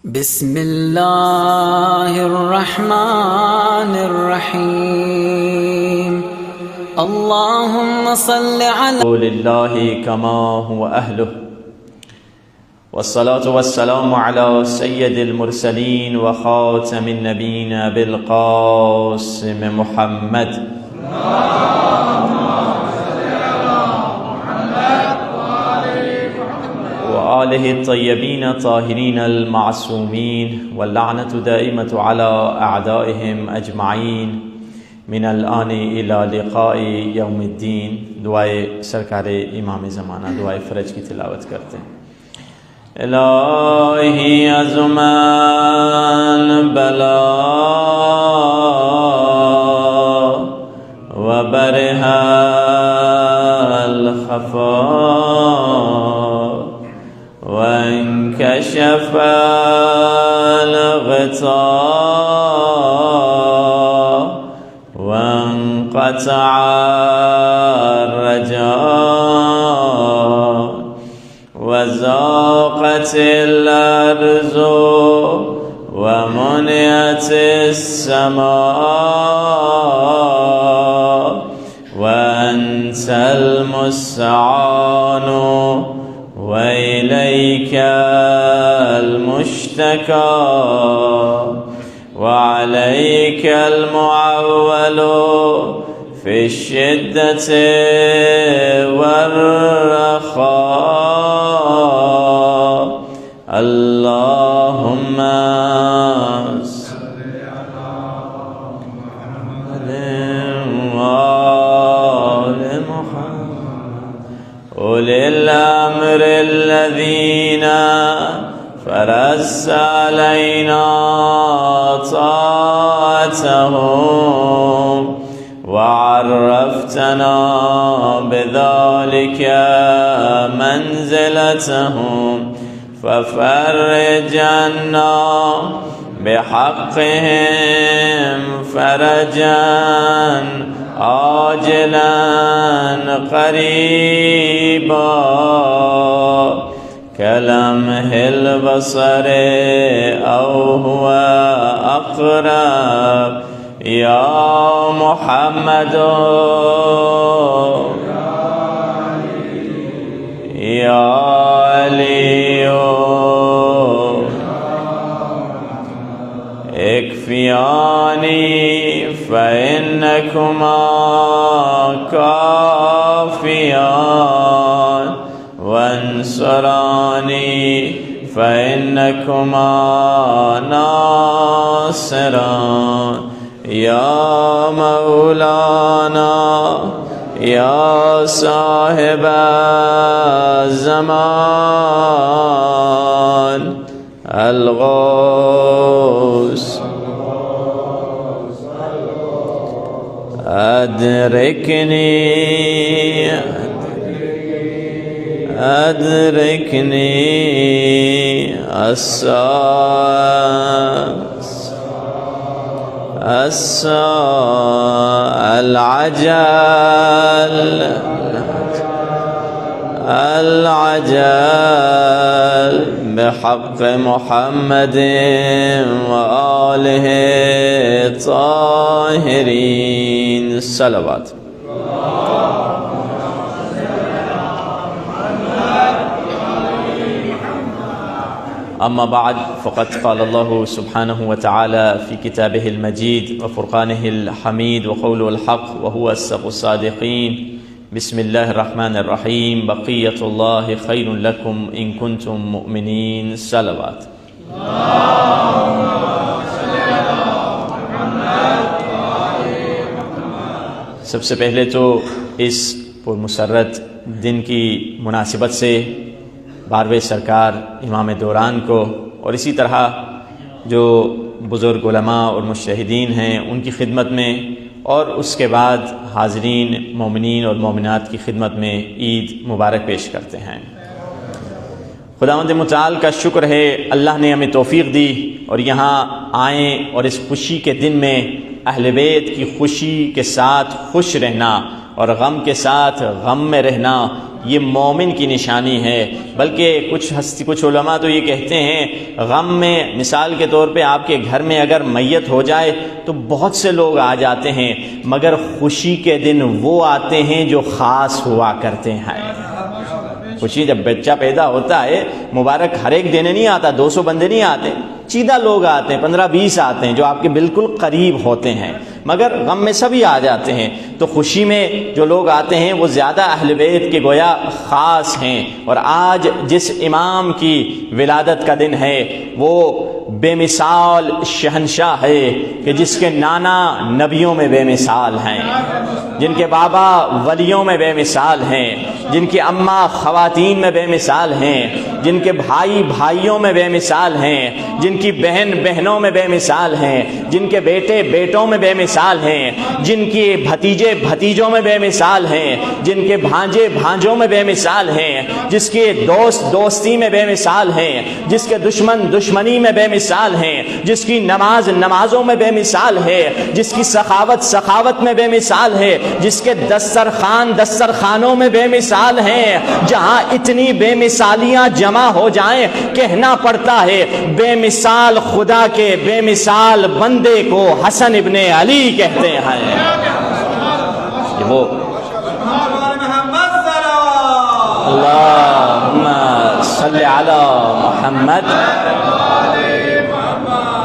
بسم الله الرحمن الرحيم اللهم صل على لله كما هو أهله، والصلاة والسلام على سيد المرسلين وخاتم النبيين بالقاسم محمد وآله الطيبين الطاهرين المعصومين، واللعنة دائمة على أعدائهم أجمعين من الآن إلى لقاء يوم الدين۔ دعائے سرکار امام زمانہ، دعائے فرج کی تلاوت کرتے ہیں۔ الہی عظم البلاء وبرہ الخفاء وانكشف الغطاء وانقطع الرجاء وضاقت الأرض ومنعت السماء وأنت المستعان وإليك المشتكى وعليك المعول في الشدة والرخاء، اللهم صل على محمد وآل محمد أولي الأمر الذين فرضت علينا طاعتهم وعرفتنا بذلك منزلتهم، ففرج عنا بحقهم فرجا عاجلا قريبا كلمح البصر أو هو أقرب، يا محمد يا علي اكفياني فإنكما كافيان، وانصراني فإنكما ناصران، يا مولانا يا صاحب الزمان الغوث أدركني العجل بحق محمد وآله الطاهرين صلوات۔ أما بعد، فقد قال الله سبحانه وتعالى في كتابه المجيد وفرقانه الحميد وقوله الحق وهو أصدق الصادقين، بسم الله الرحمن الرحيم، بقية الله خير لكم إن كنتم مؤمنين صلوات۔ سب سے پہلے تو اس پرمسرت دن کی مناسبت سے بارہویں سرکار امام دوران کو اور اسی طرح جو بزرگ علماء اور مجتہدین ہیں ان کی خدمت میں، اور اس کے بعد حاضرین مومنین اور مومنات کی خدمت میں عید مبارک پیش کرتے ہیں۔ خداوند متعال کا شکر ہے، اللہ نے ہمیں توفیق دی اور یہاں آئیں اور اس خوشی کے دن میں اہل بیت کی خوشی کے ساتھ خوش رہنا اور غم کے ساتھ غم میں رہنا یہ مومن کی نشانی ہے۔ بلکہ کچھ علماء تو یہ کہتے ہیں غم میں مثال کے طور پہ آپ کے گھر میں اگر میت ہو جائے تو بہت سے لوگ آ جاتے ہیں، مگر خوشی کے دن وہ آتے ہیں جو خاص ہوا کرتے ہیں۔ خوشی جب بچہ پیدا ہوتا ہے مبارک ہر ایک دینے نہیں آتا، 200 بندے نہیں آتے، چیدہ لوگ آتے ہیں، 15-20 آتے ہیں جو آپ کے بالکل قریب ہوتے ہیں، مگر غم میں سبھی آ جاتے ہیں۔ تو خوشی میں جو لوگ آتے ہیں وہ زیادہ اہل بیت کے گویا خاص ہیں۔ اور آج جس امام کی ولادت کا دن ہے وہ بے مثال شہنشاہ ہے کہ جس کے نانا نبیوں میں بے مثال ہیں، جن کے بابا ولیوں میں بے مثال ہیں، جن کی اماں خواتین میں بے مثال ہیں، جن کے بھائی بھائیوں میں بے مثال ہیں، جن کی بہن بہنوں میں بے مثال ہیں، جن کے بیٹے بیٹوں میں بے مثال ہیں، جن کے بھتیجے بھتیجوں میں بے مثال ہیں، جن کے بھانجے بھانجوں میں بے مثال ہیں، جس کے دوست دوستی میں بے مثال ہیں، جس کے دشمن دشمنی میں بے مثال ہیں، جس کی نماز نمازوں میں بے مثال ہے، جس کی سخاوت سخاوت میں بے مثال ہے، جس کے دسترخوان دسترخوانوں میں بے مثال ہیں۔ جہاں اتنی بے مثالیاں جمع ہو جائیں کہنا پڑتا ہے بے مثال خدا کے بے مثال بندے کو حسن ابن علی کہتے ہیں۔ وہ اللہم صلی علی محمد،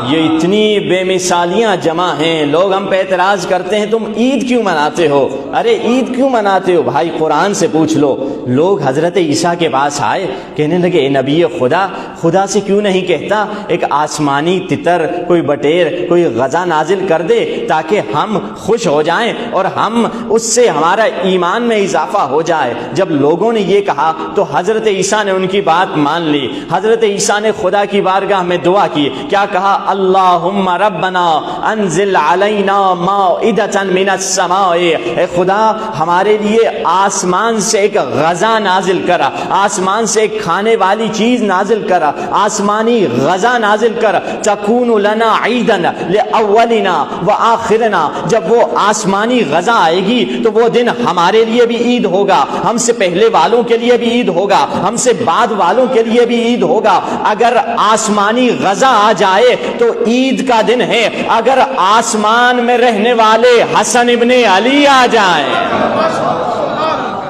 یہ اتنی بے مثالیاں جمع ہیں۔ لوگ ہم پہ اعتراض کرتے ہیں تم عید کیوں مناتے ہو؟ ارے عید کیوں مناتے ہو بھائی؟ قرآن سے پوچھ لو۔ لوگ حضرت عیسیٰ کے پاس آئے، کہنے لگے اے نبی خدا، خدا سے کیوں نہیں کہتا ایک آسمانی تتر کوئی بٹیر کوئی غذا نازل کر دے تاکہ ہم خوش ہو جائیں اور ہم اس سے ہمارا ایمان میں اضافہ ہو جائے۔ جب لوگوں نے یہ کہا تو حضرت عیسیٰ نے ان کی بات مان لی۔ حضرت عیسیٰ نے خدا کی بارگاہ میں دعا کی، کیا کہا؟ اللہم ربنا انزل علینا مائدۃ من السماء، اے خدا ہمارے لیے آسمان سے ایک غذا نازل کرا، آسمان سے ایک کھانے والی چیز نازل کرا، آسمانی غذا نازل کر، تکون لنا عیدا لاولنا وآخرنا۔ جب وہ آسمانی غذا آئے گی تو وہ دن ہمارے لیے بھی عید ہوگا، ہم سے پہلے والوں کے لیے بھی عید ہوگا، ہم سے بعد والوں کے لیے بھی عید ہوگا۔ اگر آسمانی غذا آ جائے تو عید کا دن ہے، اگر آسمان میں رہنے والے حسن ابن علی آ جائیں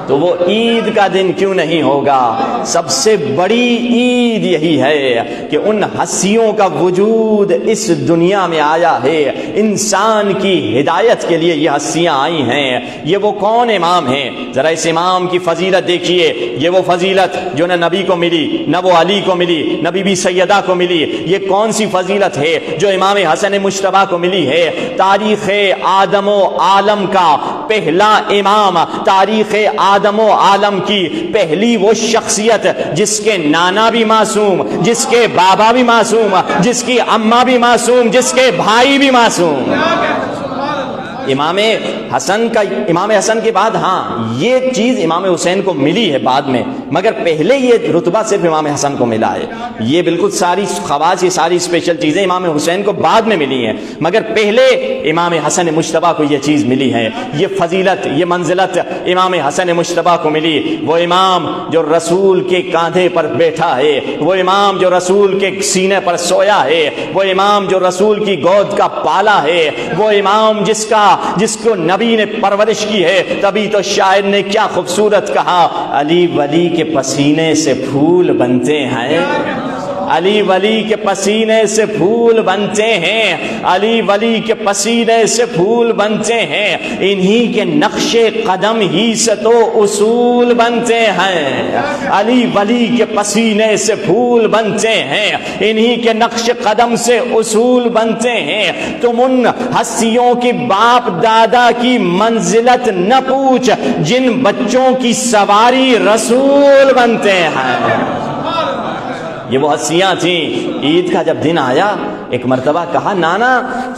تو وہ عید کا دن کیوں نہیں ہوگا؟ سب سے بڑی عید یہی ہے کہ ان ہستیوں کا وجود اس دنیا میں آیا ہے، انسان کی ہدایت کے لیے یہ ہستیاں آئی ہیں۔ یہ وہ کون امام ہیں؟ ذرا اس امام کی فضیلت دیکھیے۔ یہ وہ فضیلت جو نہ نبی کو ملی، نہ وہ علی کو ملی، نہ بی بی سیدہ کو ملی۔ یہ کون سی فضیلت ہے جو امام حسن مجتبیٰ کو ملی ہے؟ تاریخ آدم و عالم کا پہلا امام، تاریخ آدم و عالم کی پہلی وہ شخصیت جس کے نانا بھی معصوم، جس کے بابا بھی معصوم، جس کی اماں بھی معصوم، جس کے بھائی بھی معصوم۔ امام حسن کے بعد ہاں یہ چیز امام حسین کو ملی ہے بعد میں، مگر پہلے یہ رتبہ صرف امام حسن کو ملا ہے۔ یہ بالکل ساری خواص، یہ ساری اسپیشل چیزیں امام حسین کو بعد میں ملی ہیں، مگر پہلے امام حسن مجتبیٰ کو یہ چیز ملی ہے۔ یہ فضیلت، یہ منزلت امام حسن مجتبیٰ کو ملی۔ وہ امام جو رسول کے کاندھے پر بیٹھا ہے، وہ امام جو رسول کے سینے پر سویا ہے، وہ امام جو رسول کی گود کا پالا ہے، وہ امام جس کو نبی نے پرورش کی ہے۔ تبھی تو شاعر نے کیا خوبصورت کہا، علی ولی کے پسینے سے پھول بنتے ہیں، علی ولی کے پسینے سے پھول بنتے ہیں، علی ولی کے پسینے سے پھول بنتے ہیں، انہی کے نقش قدم ہی سے تو اصول بنتے ہیں، علی ولی کے پسینے سے پھول بنتے ہیں، انہی کے نقش قدم سے اصول بنتے ہیں۔ تم ان ہستیوں کی باپ دادا کی منزلت نہ پوچھ جن بچوں کی سواری رسول بنتے ہیں۔ یہ وہ ہستیاں تھیں۔ عید کا جب دن آیا ایک مرتبہ کہا نانا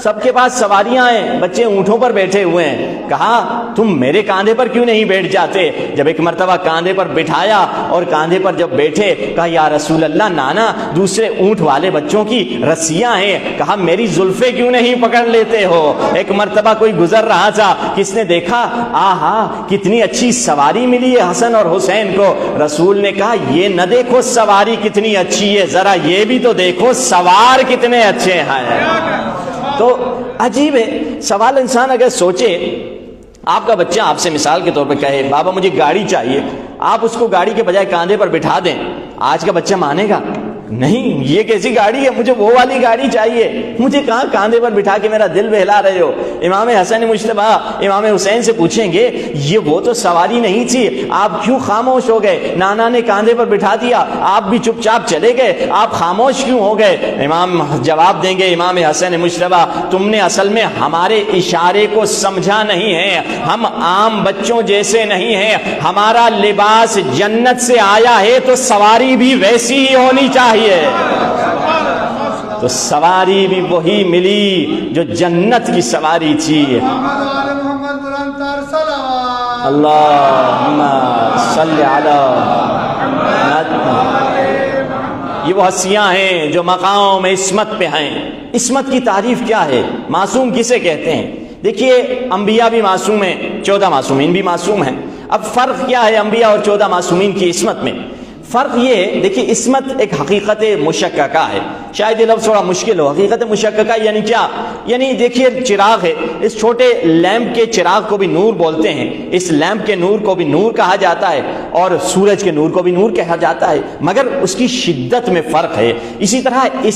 سب کے پاس سواریاں ہیں، بچے اونٹوں پر بیٹھے ہوئے ہیں، کہا تم میرے کاندھے پر کیوں نہیں بیٹھ جاتے؟ جب ایک مرتبہ کاندھے پر بٹھایا اور کاندھے پر جب بیٹھے کہا یا رسول اللہ نانا دوسرے اونٹ والے بچوں کی رسیاں ہیں، کہا میری زلفیں کیوں نہیں پکڑ لیتے ہو؟ ایک مرتبہ کوئی گزر رہا تھا، کس نے دیکھا آہا کتنی اچھی سواری ملی ہے حسن اور حسین کو، رسول نے کہا یہ نہ دیکھو سواری کتنی اچھی ہے، ذرا یہ بھی تو دیکھو سوار کتنے اچھے ہیں۔ تو عجیب ہے سوال، انسان اگر سوچے آپ کا بچہ آپ سے مثال کے طور پہ کہے بابا مجھے گاڑی چاہیے، آپ اس کو گاڑی کے بجائے کاندھے پر بٹھا دیں، آج کا بچہ مانے گا؟ نہیں، یہ کیسی گاڑی ہے، مجھے وہ والی گاڑی چاہیے، مجھے کہاں کاندھے پر بٹھا کے میرا دل بہلا رہے ہو۔ امام حسن مجتبی امام حسین سے پوچھیں گے یہ وہ تو سواری نہیں تھی، آپ کیوں خاموش ہو گئے؟ نانا نے کاندھے پر بٹھا دیا، آپ بھی چپ چاپ چلے گئے، آپ خاموش کیوں ہو گئے؟ امام جواب دیں گے امام حسن مجتبی تم نے اصل میں ہمارے اشارے کو سمجھا نہیں ہے، ہم عام بچوں جیسے نہیں ہیں، ہمارا لباس جنت سے آیا ہے تو سواری بھی ویسی ہی ہونی چاہیے، تو سواری بھی وہی ملی جو جنت کی سواری تھی۔ اللہم صلی علی محمد۔ یہ وہ ہستیاں ہیں جو مقام عصمت پہ ہیں۔ عصمت کی تعریف کیا ہے؟ معصوم کسے کہتے ہیں؟ دیکھیے انبیاء بھی معصوم ہیں، 14 معصومین بھی معصوم ہیں۔ اب فرق کیا ہے انبیاء اور 14 معصومین کی عصمت میں؟ فرق یہ دیکھیے عصمت ایک حقیقت مشککہ ہے، شاید یہ لفظ تھوڑا مشکل ہو، حقیقت مشککہ یعنی کیا؟ یعنی دیکھیے چراغ ہے، اس چھوٹے لیمپ کے چراغ کو بھی نور بولتے ہیں، اس لیمپ کے نور کو بھی نور کہا جاتا ہے اور سورج کے نور کو بھی نور کہا جاتا ہے، مگر اس کی شدت میں فرق ہے۔ اسی طرح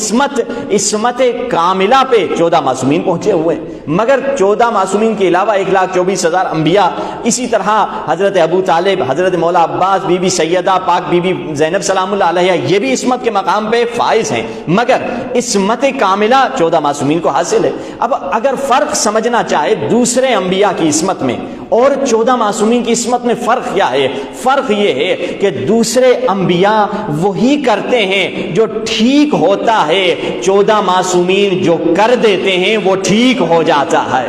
عصمت کاملہ پہ 14 معصومین پہنچے ہوئے، مگر 14 معصومین کے علاوہ 1,24,000 انبیاء، اسی طرح حضرت ابو طالب، حضرت مولا عباس، بی بی سیدہ پاک بی بی زینب سلام اللہ علیہ، یہ بھی عصمت کے مقام پہ فائز ہیں، مگر عصمت کاملہ 14 معصومین کو حاصل ہے۔ اب اگر فرق سمجھنا چاہے دوسرے انبیاء کی عصمت میں اور 14 معصومین کی عصمت میں فرق کیا ہے؟ فرق یہ ہے کہ دوسرے انبیاء وہی کرتے ہیں جو ٹھیک ہوتا ہے، 14 معصومین جو کر دیتے ہیں وہ ٹھیک ہو جاتا ہے۔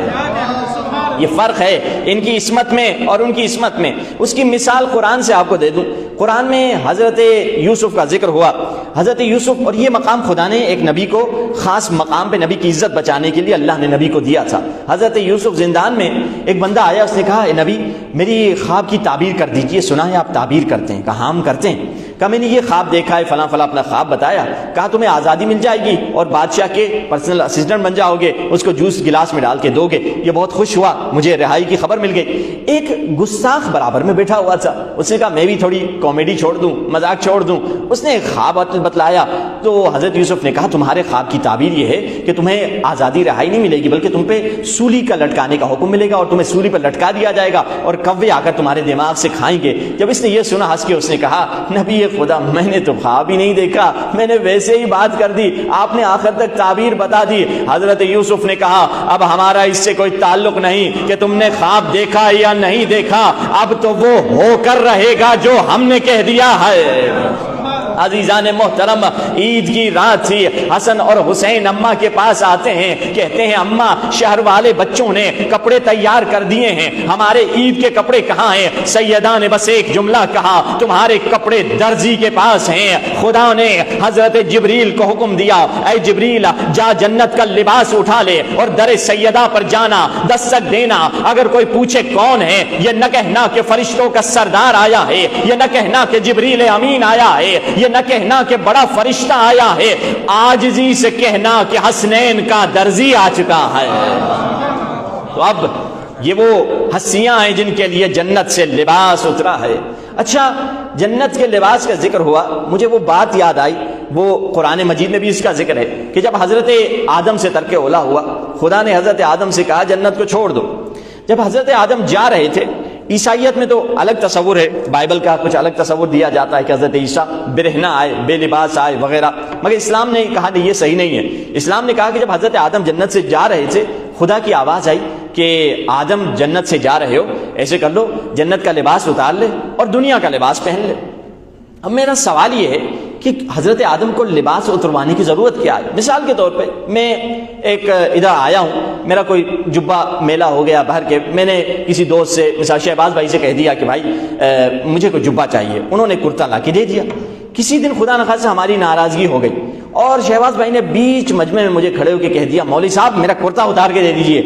یہ فرق ہے ان کی عصمت میں اور ان کی عصمت میں۔ اس کی مثال قرآن سے آپ کو دے دوں، قرآن میں حضرت یوسف کا ذکر ہوا، حضرت یوسف، اور یہ مقام خدا نے ایک نبی کو خاص مقام پہ نبی کی عزت بچانے کے لیے اللہ نے نبی کو دیا تھا۔ حضرت یوسف زندان میں ایک بندہ آیا، اس نے کہا اے نبی میری خواب کی تعبیر کر دیجئے، سنا ہے آپ تعبیر کرتے ہیں؟ کہا ہم کرتے ہیں۔ کہا میں نے یہ خواب دیکھا ہے، فلاں فلاں اپنا خواب بتایا، کہا تمہیں آزادی مل جائے گی اور بادشاہ کے پرسنل اسسٹنٹ بن جاؤ گے، اس کو جوس گلاس میں ڈال کے دو گے۔ یہ بہت خوش ہوا، مجھے رہائی کی خبر مل گئی۔ ایک گستاخ برابر میں بیٹھا ہوا تھا، اس نے کہا میں بھی تھوڑی کامیڈی چھوڑ دوں، مذاق چھوڑ دوں۔ اس نے ایک خواب بتلایا تو حضرت یوسف نے کہا تمہارے خواب کی تعبیر یہ ہے کہ تمہیں آزادی رہائی نہیں ملے گی بلکہ تم پہ سولی کا لٹکانے کا حکم ملے گا اور تمہیں سولی پر لٹکا دیا جائے گا اور کوے آ کر تمہارے دماغ سے کھائیں گے۔ جب اس نے یہ سنا ہنس کے اس نے کہا نبی خدا میں نے تو خواب ہی نہیں دیکھا، میں نے ویسے ہی بات کر دی، آپ نے آخر تک تعبیر بتا دی۔ حضرت یوسف نے کہا اب ہمارا اس سے کوئی تعلق نہیں کہ تم نے خواب دیکھا یا نہیں دیکھا، اب تو وہ ہو کر رہے گا جو ہم نے کہہ دیا ہے۔ عزیزان محترم، عید کی رات تھی، حسن اور حسین اماں کے پاس آتے ہیں، کہتے ہیں اماں شہر والے بچوں نے کپڑے تیار کر دیے ہیں، ہمارے عید کے کپڑے کہاں ہیں؟ سیدہ نے بس ایک جملہ کہا تمہارے کپڑے درزی کے پاس ہیں۔ خدا نے حضرت جبریل کو حکم دیا اے جبریل جا جنت کا لباس اٹھا لے اور در سیدہ پر جانا، دستک دینا، اگر کوئی پوچھے کون ہے یہ نہ کہنا کہ فرشتوں کا سردار آیا ہے، یہ نہ کہنا کہ جبریل امین آیا ہے، یہ نہ کہنا کہ بڑا فرشتہ آیا ہے، عاجزی سے کہنا کہ حسنین کا درزی آ چکا ہے۔ تو اب یہ وہ ہستیاں ہیں جن کے لیے جنت سے لباس اترا ہے۔ اچھا جنت کے لباس کا ذکر ہوا، مجھے وہ بات یاد آئی، وہ قرآن مجید میں بھی اس کا ذکر ہے کہ جب حضرت آدم سے ترک اولا ہوا، خدا نے حضرت آدم سے کہا جنت کو چھوڑ دو۔ جب حضرت آدم جا رہے تھے، عیسائیت میں تو الگ تصور ہے، بائبل کا کچھ الگ تصور دیا جاتا ہے کہ حضرت عیسیٰ برہنہ آئے، بے لباس آئے وغیرہ، مگر اسلام نے کہا نہیں یہ صحیح نہیں ہے۔ اسلام نے کہا کہ جب حضرت آدم جنت سے جا رہے تھے خدا کی آواز آئی کہ آدم جنت سے جا رہے ہو، ایسے کر لو جنت کا لباس اتار لے اور دنیا کا لباس پہن لے۔ اب میرا سوال یہ ہے کہ حضرت آدم کو لباس اتروانے کی ضرورت کیا ہے؟ مثال کے طور پہ میں ایک ادھر آیا ہوں، میرا کوئی جبہ میلہ ہو گیا باہر کے، میں نے کسی دوست سے مثال شہباز بھائی سے کہہ دیا کہ بھائی مجھے کوئی جبہ چاہیے، انہوں نے کرتا لا کے دے دیا۔ کسی دن خدا نخواستہ ہماری ناراضگی ہو گئی اور شہباز بھائی نے بیچ مجمع میں مجھے کھڑے ہو کے کہہ دیا مولوی صاحب میرا کرتا اتار کے دے دیجئے۔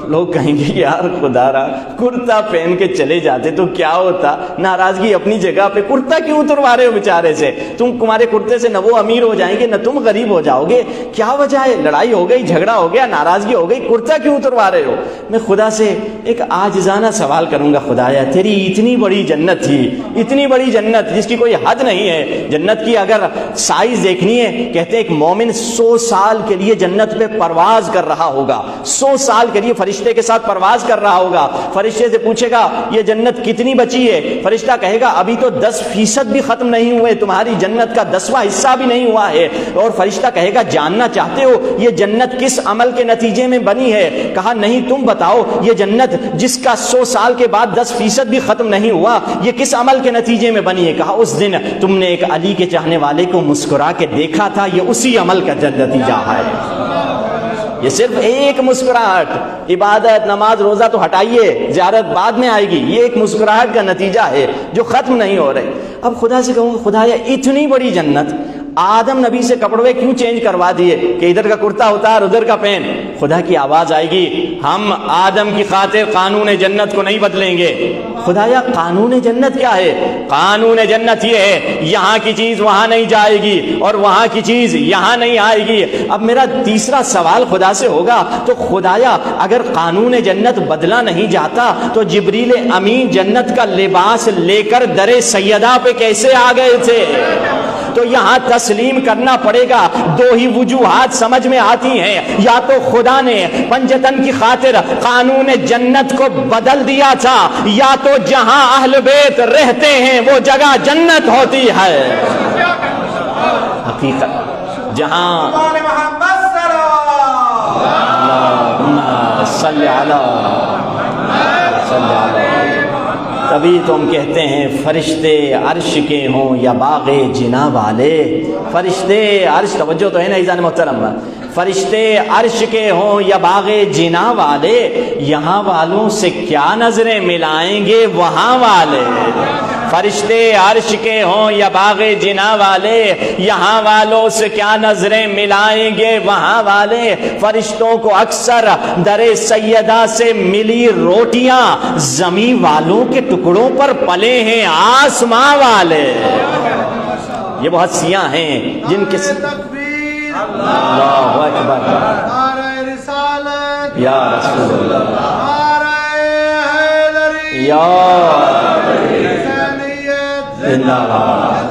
لوگ کہیں گے یار خدا را کرتا پہن کے چلے جاتے تو کیا ہوتا، ناراضگی اپنی جگہ پہ، کرتا کیوں اتروا رہے ہو بیچارے سے؟ تمہارے کرتے سے نہ وہ امیر ہو جائیں گے نہ تم غریب ہو جاؤ گے، کیا وجہ ہے؟ لڑائی ہو گئی، جھگڑا ہو گیا، ناراضگی ہو گئی، کرتا کیوں اتروا رہے ہو؟ میں خدا سے ایک عاجزانہ سوال کروں گا، خدایا تیری اتنی بڑی جنت تھی، اتنی بڑی جنت جس کی کوئی حد نہیں ہے، جنت کی اگر سائز دیکھنی ہے کہتے ہیں ایک مومن 100 سال کے لیے جنت پہ پرواز کر رہا ہوگا، 100 سال کے لیے فرشتے کے ساتھ پرواز کر رہا ہوگا۔ فرشتے سے پوچھے گا یہ جنت کتنی بچی ہے؟ فرشتہ کہے گا ابھی تو 10% بھی ختم نہیں ہوئے، تمہاری جنت کا 10واں حصہ بھی نہیں ہوا ہے۔ اور فرشتہ کہے گا جاننا چاہتے ہو یہ جنت کس عمل کے نتیجے میں بنی ہے؟ کہا نہیں تم بتاؤ، یہ جنت جس کا 100 سال کے بعد 10% بھی ختم نہیں ہوا یہ کس عمل کے نتیجے میں بنی ہے؟ کہا اس دن تم نے ایک علی کے چاہنے والے کو مسکرا کے دیکھا تھا، یہ اسی عمل کا نتیجہ ہے۔ یہ صرف ایک مسکراہٹ، عبادت نماز روزہ تو ہٹائیے، زیارت بعد میں آئے گی، یہ ایک مسکراہٹ کا نتیجہ ہے جو ختم نہیں ہو رہے۔ اب خدا سے کہوں گا خدایا اتنی بڑی جنت، آدم نبی سے کپڑے کیوں چینج کروا دیے کہ ادھر کا کرتا اتار ادھر کا پہن؟ خدا کی آواز آئے گی ہم آدم کی خاطر قانون جنت کو نہیں بدلیں گے۔ خدایا قانون جنت کیا ہے؟ قانون جنت یہ ہے یہاں کی چیز وہاں نہیں جائے گی اور وہاں کی چیز یہاں نہیں آئے گی۔ اب میرا تیسرا سوال خدا سے ہوگا تو خدایا اگر قانون جنت بدلا نہیں جاتا تو جبریل امین جنت کا لباس لے کر در سیدہ پہ کیسے آ گئے تھے؟ تو یہاں تسلیم کرنا پڑے گا، دو ہی وجوہات سمجھ میں آتی ہیں، یا تو خدا نے پنجتن کی خاطر قانون جنت کو بدل دیا تھا، یا تو جہاں اہل بیت رہتے ہیں وہ جگہ جنت ہوتی ہے۔ حقیقت جہاں صلی تبھی تو ہم کہتے ہیں فرشتے عرش کے ہوں یا باغ جنا والے، فرشتے عرش، توجہ تو ہے نا ایزان محترم، فرشتے عرش کے ہوں یا باغ جنا والے، یہاں والوں سے کیا نظریں ملائیں گے وہاں والے؟ فرشتے عرش کے ہوں یا باغ جنا والے، یہاں والوں سے کیا نظریں ملائیں گے وہاں والے؟ فرشتوں کو اکثر در سیدہ سے ملی روٹیاں زمین والوں کے ٹکڑوں پر پلے ہیں آسماں والے۔ یہ بہت سیاں ہیں جن کے اللہ اکبر یا رسول اللہ یا زندہ باد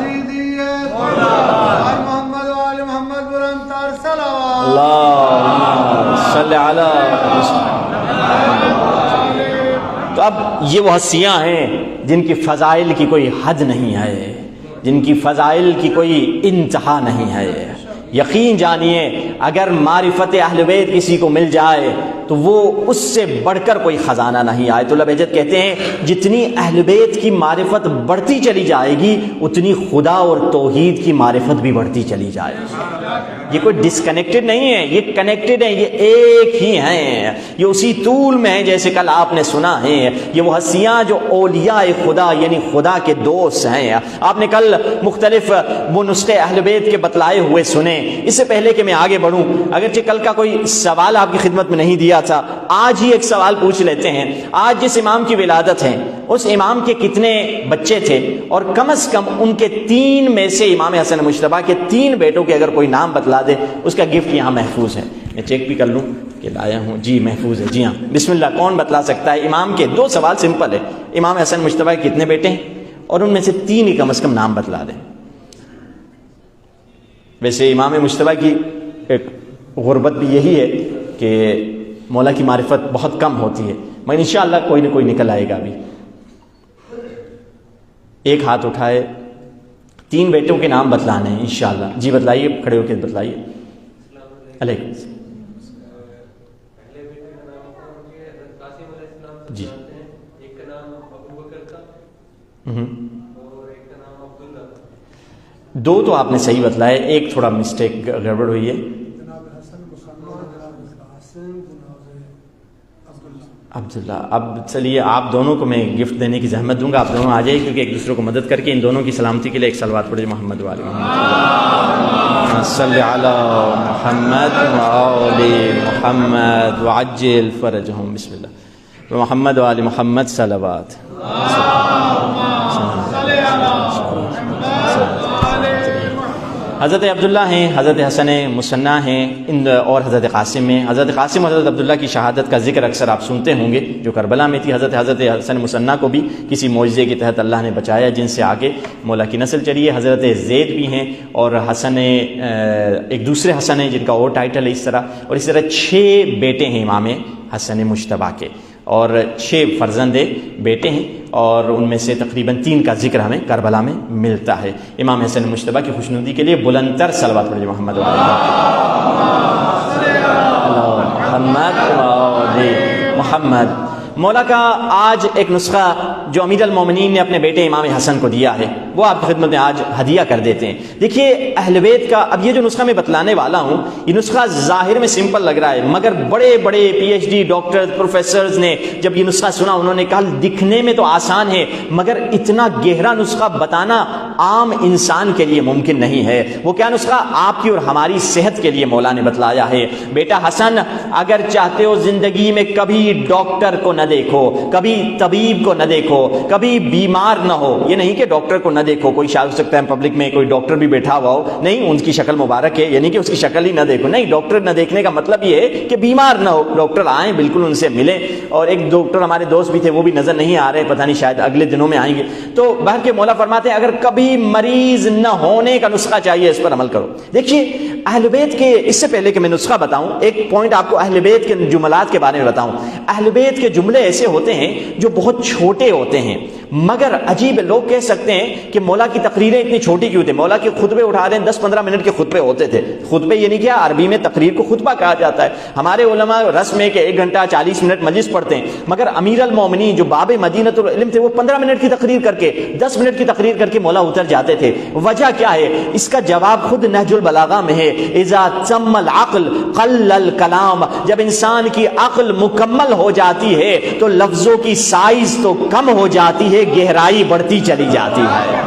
اللہم صلی علی۔ تو اب یہ وہ ہستیاں ہیں جن کی فضائل کی کوئی حد نہیں ہے، جن کی فضائل کی کوئی انتہا نہیں ہے۔ یقین جانیے اگر معرفت اہل بیت کسی کو مل جائے تو وہ اس سے بڑھ کر کوئی خزانہ نہیں آئے۔ تو بہجت کہتے ہیں جتنی اہل بیت کی معرفت بڑھتی چلی جائے گی اتنی خدا اور توحید کی معرفت بھی بڑھتی چلی جائے گی۔ یہ کوئی ڈسکنیکٹڈ نہیں ہے، یہ کنیکٹڈ ہیں، یہ ایک ہی ہیں، یہ اسی طول میں ہیں جیسے کل آپ نے سنا ہے۔ یہ وہ ہستیاں جو اولیاء خدا یعنی خدا کے دوست ہیں۔ آپ نے کل مختلف وہ نسخے اہل بیت کے بتلائے ہوئے سنے۔ اس سے پہلے کہ میں آگے بڑھوں، اگرچہ کل کا کوئی سوال آپ کی خدمت میں نہیں دیا تھا، آج ہی ایک سوال پوچھ لیتے ہیں۔ آج جس امام کی ولادت ہے اس امام کے کتنے بچے تھے؟ اور کم از کم ان کے 3 میں سے امام حسن مجتبیٰ کے 3 بیٹوں کے اگر کوئی نام بتلا دے اس کا گفٹ یہاں محفوظ ہے۔ میں چیک بھی کر لوں کہ لایا ہوں، جی محفوظ ہے، جی ہاں بسم اللہ۔ کون بتلا سکتا ہے؟ امام کے 2 سوال سمپل ہے، امام حسن مجتبیٰ کے کتنے بیٹے ہیں اور ان میں سے 3 ہی کم از کم نام بتلا دیں۔ ویسے امام مجتبیٰ کی ایک غربت بھی یہی ہے کہ مولا کی معرفت بہت کم ہوتی ہے، مگر انشاءاللہ کوئی نہ کوئی نکل آئے گا ابھی۔ ایک ہاتھ اٹھائے، 3 بیٹوں کے نام بتلانے ہیں انشاءاللہ۔ جی بتلائیے، کھڑے ہو کے بتلائیے۔ علیکم جی۔ ایک کا نام ابو بکر تھا اور ایک کا نام عبداللہ۔ دو تو آپ نے صحیح بتلائے، ایک تھوڑا مسٹیک گڑبڑ ہوئی ہے. عبداللہ، اب چلیے آپ دونوں کو میں گفٹ دینے کی زحمت دوں گا، آپ دونوں آ جائیے، کیونکہ ایک دوسرے کو مدد کر کے ان دونوں کی سلامتی کے لیے ایک صلوات پڑھیے محمد وعلی محمد صلی علی محمد وعلی محمد وعجل فرجہم. بسم اللہ. محمد وعلی محمد صلوات. حضرت عبداللہ ہیں، حضرت حسن مثنیٰ ہیں، اور حضرت قاسم ہیں. حضرت قاسم اور حضرت عبداللہ کی شہادت کا ذکر اکثر آپ سنتے ہوں گے، جو کربلا میں تھی. حضرت حسن مثنیٰ کو بھی کسی معجزے کے تحت اللہ نے بچایا، جن سے آگے مولا کی نسل چلی ہے. حضرت زید بھی ہیں، اور حسن ایک دوسرے حسن ہیں جن کا اور ٹائٹل ہے اس طرح. اور اس طرح 6 بیٹے ہیں امام حسن مجتبیٰ کے، اور 6 فرزند بیٹے ہیں، اور ان میں سے تقریباً 3 کا ذکر ہمیں کربلا میں ملتا ہے. امام حسن مجتبیٰ کی خوشنودی کے لیے بلند تر صلوات پڑھیے محمد محمد. مولا کا آج ایک نسخہ جو امیر المومنین نے اپنے بیٹے امام حسن کو دیا ہے، وہ آپ کی خدمت میں آج ہدیہ کر دیتے ہیں. دیکھیے اہل بیت کا اب یہ جو نسخہ میں بتلانے والا ہوں، یہ نسخہ ظاہر میں سمپل لگ رہا ہے، مگر بڑے بڑے P H D doctor professors نے جب یہ نسخہ سنا، انہوں نے کہا دکھنے میں تو آسان ہے، مگر اتنا گہرا نسخہ بتانا عام انسان کے لیے ممکن نہیں ہے. وہ کیا نسخہ؟ آپ کی اور ہماری صحت کے لیے مولا نے بتلایا ہے. بیٹا حسن، اگر چاہتے ہو زندگی میں کبھی ڈاکٹر کو نہ دیکھو، کبھی طبیب کو نہ دیکھو، کبھی بیمار نہ ہو، یہ نہیں کہ ڈاکٹر کو نہ دیکھو، کوئی شاید ہو سکتا ہے پبلک میں کوئی ڈاکٹر بھی بیٹھا ہوا ہو، نہیں، ان کی شکل مبارک ہے، یعنی کہ اس کی شکل ہی نہ دیکھو، نہیں، ڈاکٹر نہ دیکھنے کا مطلب یہ ہے کہ بیمار نہ ہو. ڈاکٹر آئیں، بالکل ان سے ملیں. اور ایک ڈاکٹر ہمارے دوست بھی تھے، وہ بھی نظر نہیں آ رہے، پتہ نہیں شاید اگلے دنوں میں آئیں گے. تو بہر کے مولا فرماتے ہیں اگر کبھی مریض نہ ہونے کا نسخہ چاہیے، اس پر عمل کرو. دیکھیے اہل بیت کے، اس سے پہلے کہ میں نسخہ بتاؤں، ایک پوائنٹ آپ کو اہل بیت کے جملات کے بارے میں بتاؤں. اہل بیت کے جملے ایسے ہوتے ہیں جو بہت چھوٹے ہوتے ہیں، مگر عجیب لوگ کہہ سکتے ہیں کہ مولا کی تقریریں اتنی چھوٹی کیوں تھے. مولا کے خطبے اٹھا دیں، 10-15 منٹ کے خطبے ہوتے تھے. خطبے یعنی کیا؟ عربی میں تقریر کو خطبہ کہا جاتا ہے. ہمارے علماء رسم ہے کہ 1 گھنٹہ 40 منٹ مجلس پڑھتے ہیں، مگر امیر المومنین جو باب مدینۃ العلم تھے، وہ 15 منٹ کی تقریر کر کے، 10 منٹ کی تقریر کر کے مولا اتر جاتے تھے. وجہ کیا ہے؟ اس کا جواب خود نہج البلاغہ میں ہے. اذا تم العقل قل الکلام، جب انسان کی عقل مکمل ہو جاتی ہے تو لفظوں کی سائز تو کم ہو جاتی ہے، گہرائی بڑھتی چلی جاتی ہے.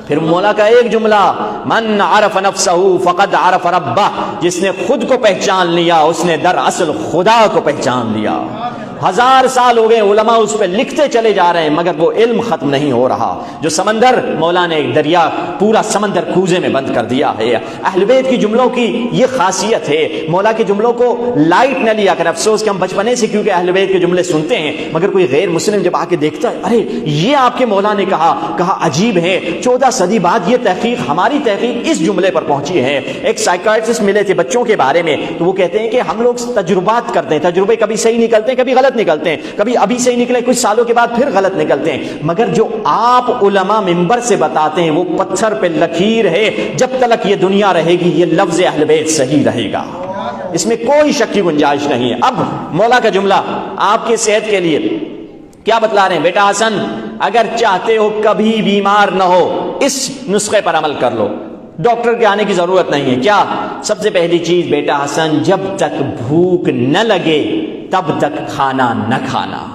پھر مولا کا ایک جملہ، من عرف نفسہ فقد عرف ربہ، جس نے خود کو پہچان لیا اس نے دراصل خدا کو پہچان لیا. 1000 سال ہو گئے، علماء اس پہ لکھتے چلے جا رہے ہیں، مگر وہ علم ختم نہیں ہو رہا. جو سمندر، مولا نے ایک دریا، پورا سمندر کوزے میں بند کر دیا ہے. اہل بیت کی جملوں کی یہ خاصیت ہے، مولا کے جملوں کو لائٹ نہ لیا کر. افسوس کہ ہم بچپنے سے کیونکہ اہل بیت کے جملے سنتے ہیں، مگر کوئی غیر مسلم جب آ کے دیکھتا ہے، ارے یہ آپ کے مولا نے کہا عجیب ہے. 14 صدی بعد یہ تحقیق، ہماری تحقیق اس جملے پر پہنچی ہے. ایک سائیکائٹرسٹ ملے تھے بچوں کے بارے میں، تو وہ کہتے ہیں کہ ہم لوگ تجربات کرتے ہیں، تجربے کبھی صحیح نکلتے ہیں، کبھی غلط نکلتے ہیں، کبھی ابھی صحیح نکلے، کچھ سالوں کے بعد پھر غلط نکلتے ہیں، مگر جو آپ علماء منبر سے بتاتے ہیں وہ پتھر پہ لکیر ہے. جب تک یہ دنیا رہے گی یہ لفظ اہل بیت صحیح رہے گا، اس میں کوئی شک کی گنجائش نہیں ہے. اب مولا کا جملہ آپ کی صحت کے لیے کیا بتلا رہے ہیں؟ بیٹا حسن، اگر چاہتے ہو کبھی بیمار نہ ہو، اس نسخے پر عمل کر لو، ڈاکٹر کے آنے کی ضرورت نہیں ہے. کیا؟ سب سے پہلی چیز بیٹا حسن، جب تک بھوک نہ لگے تب تک کھانا نہ کھانا.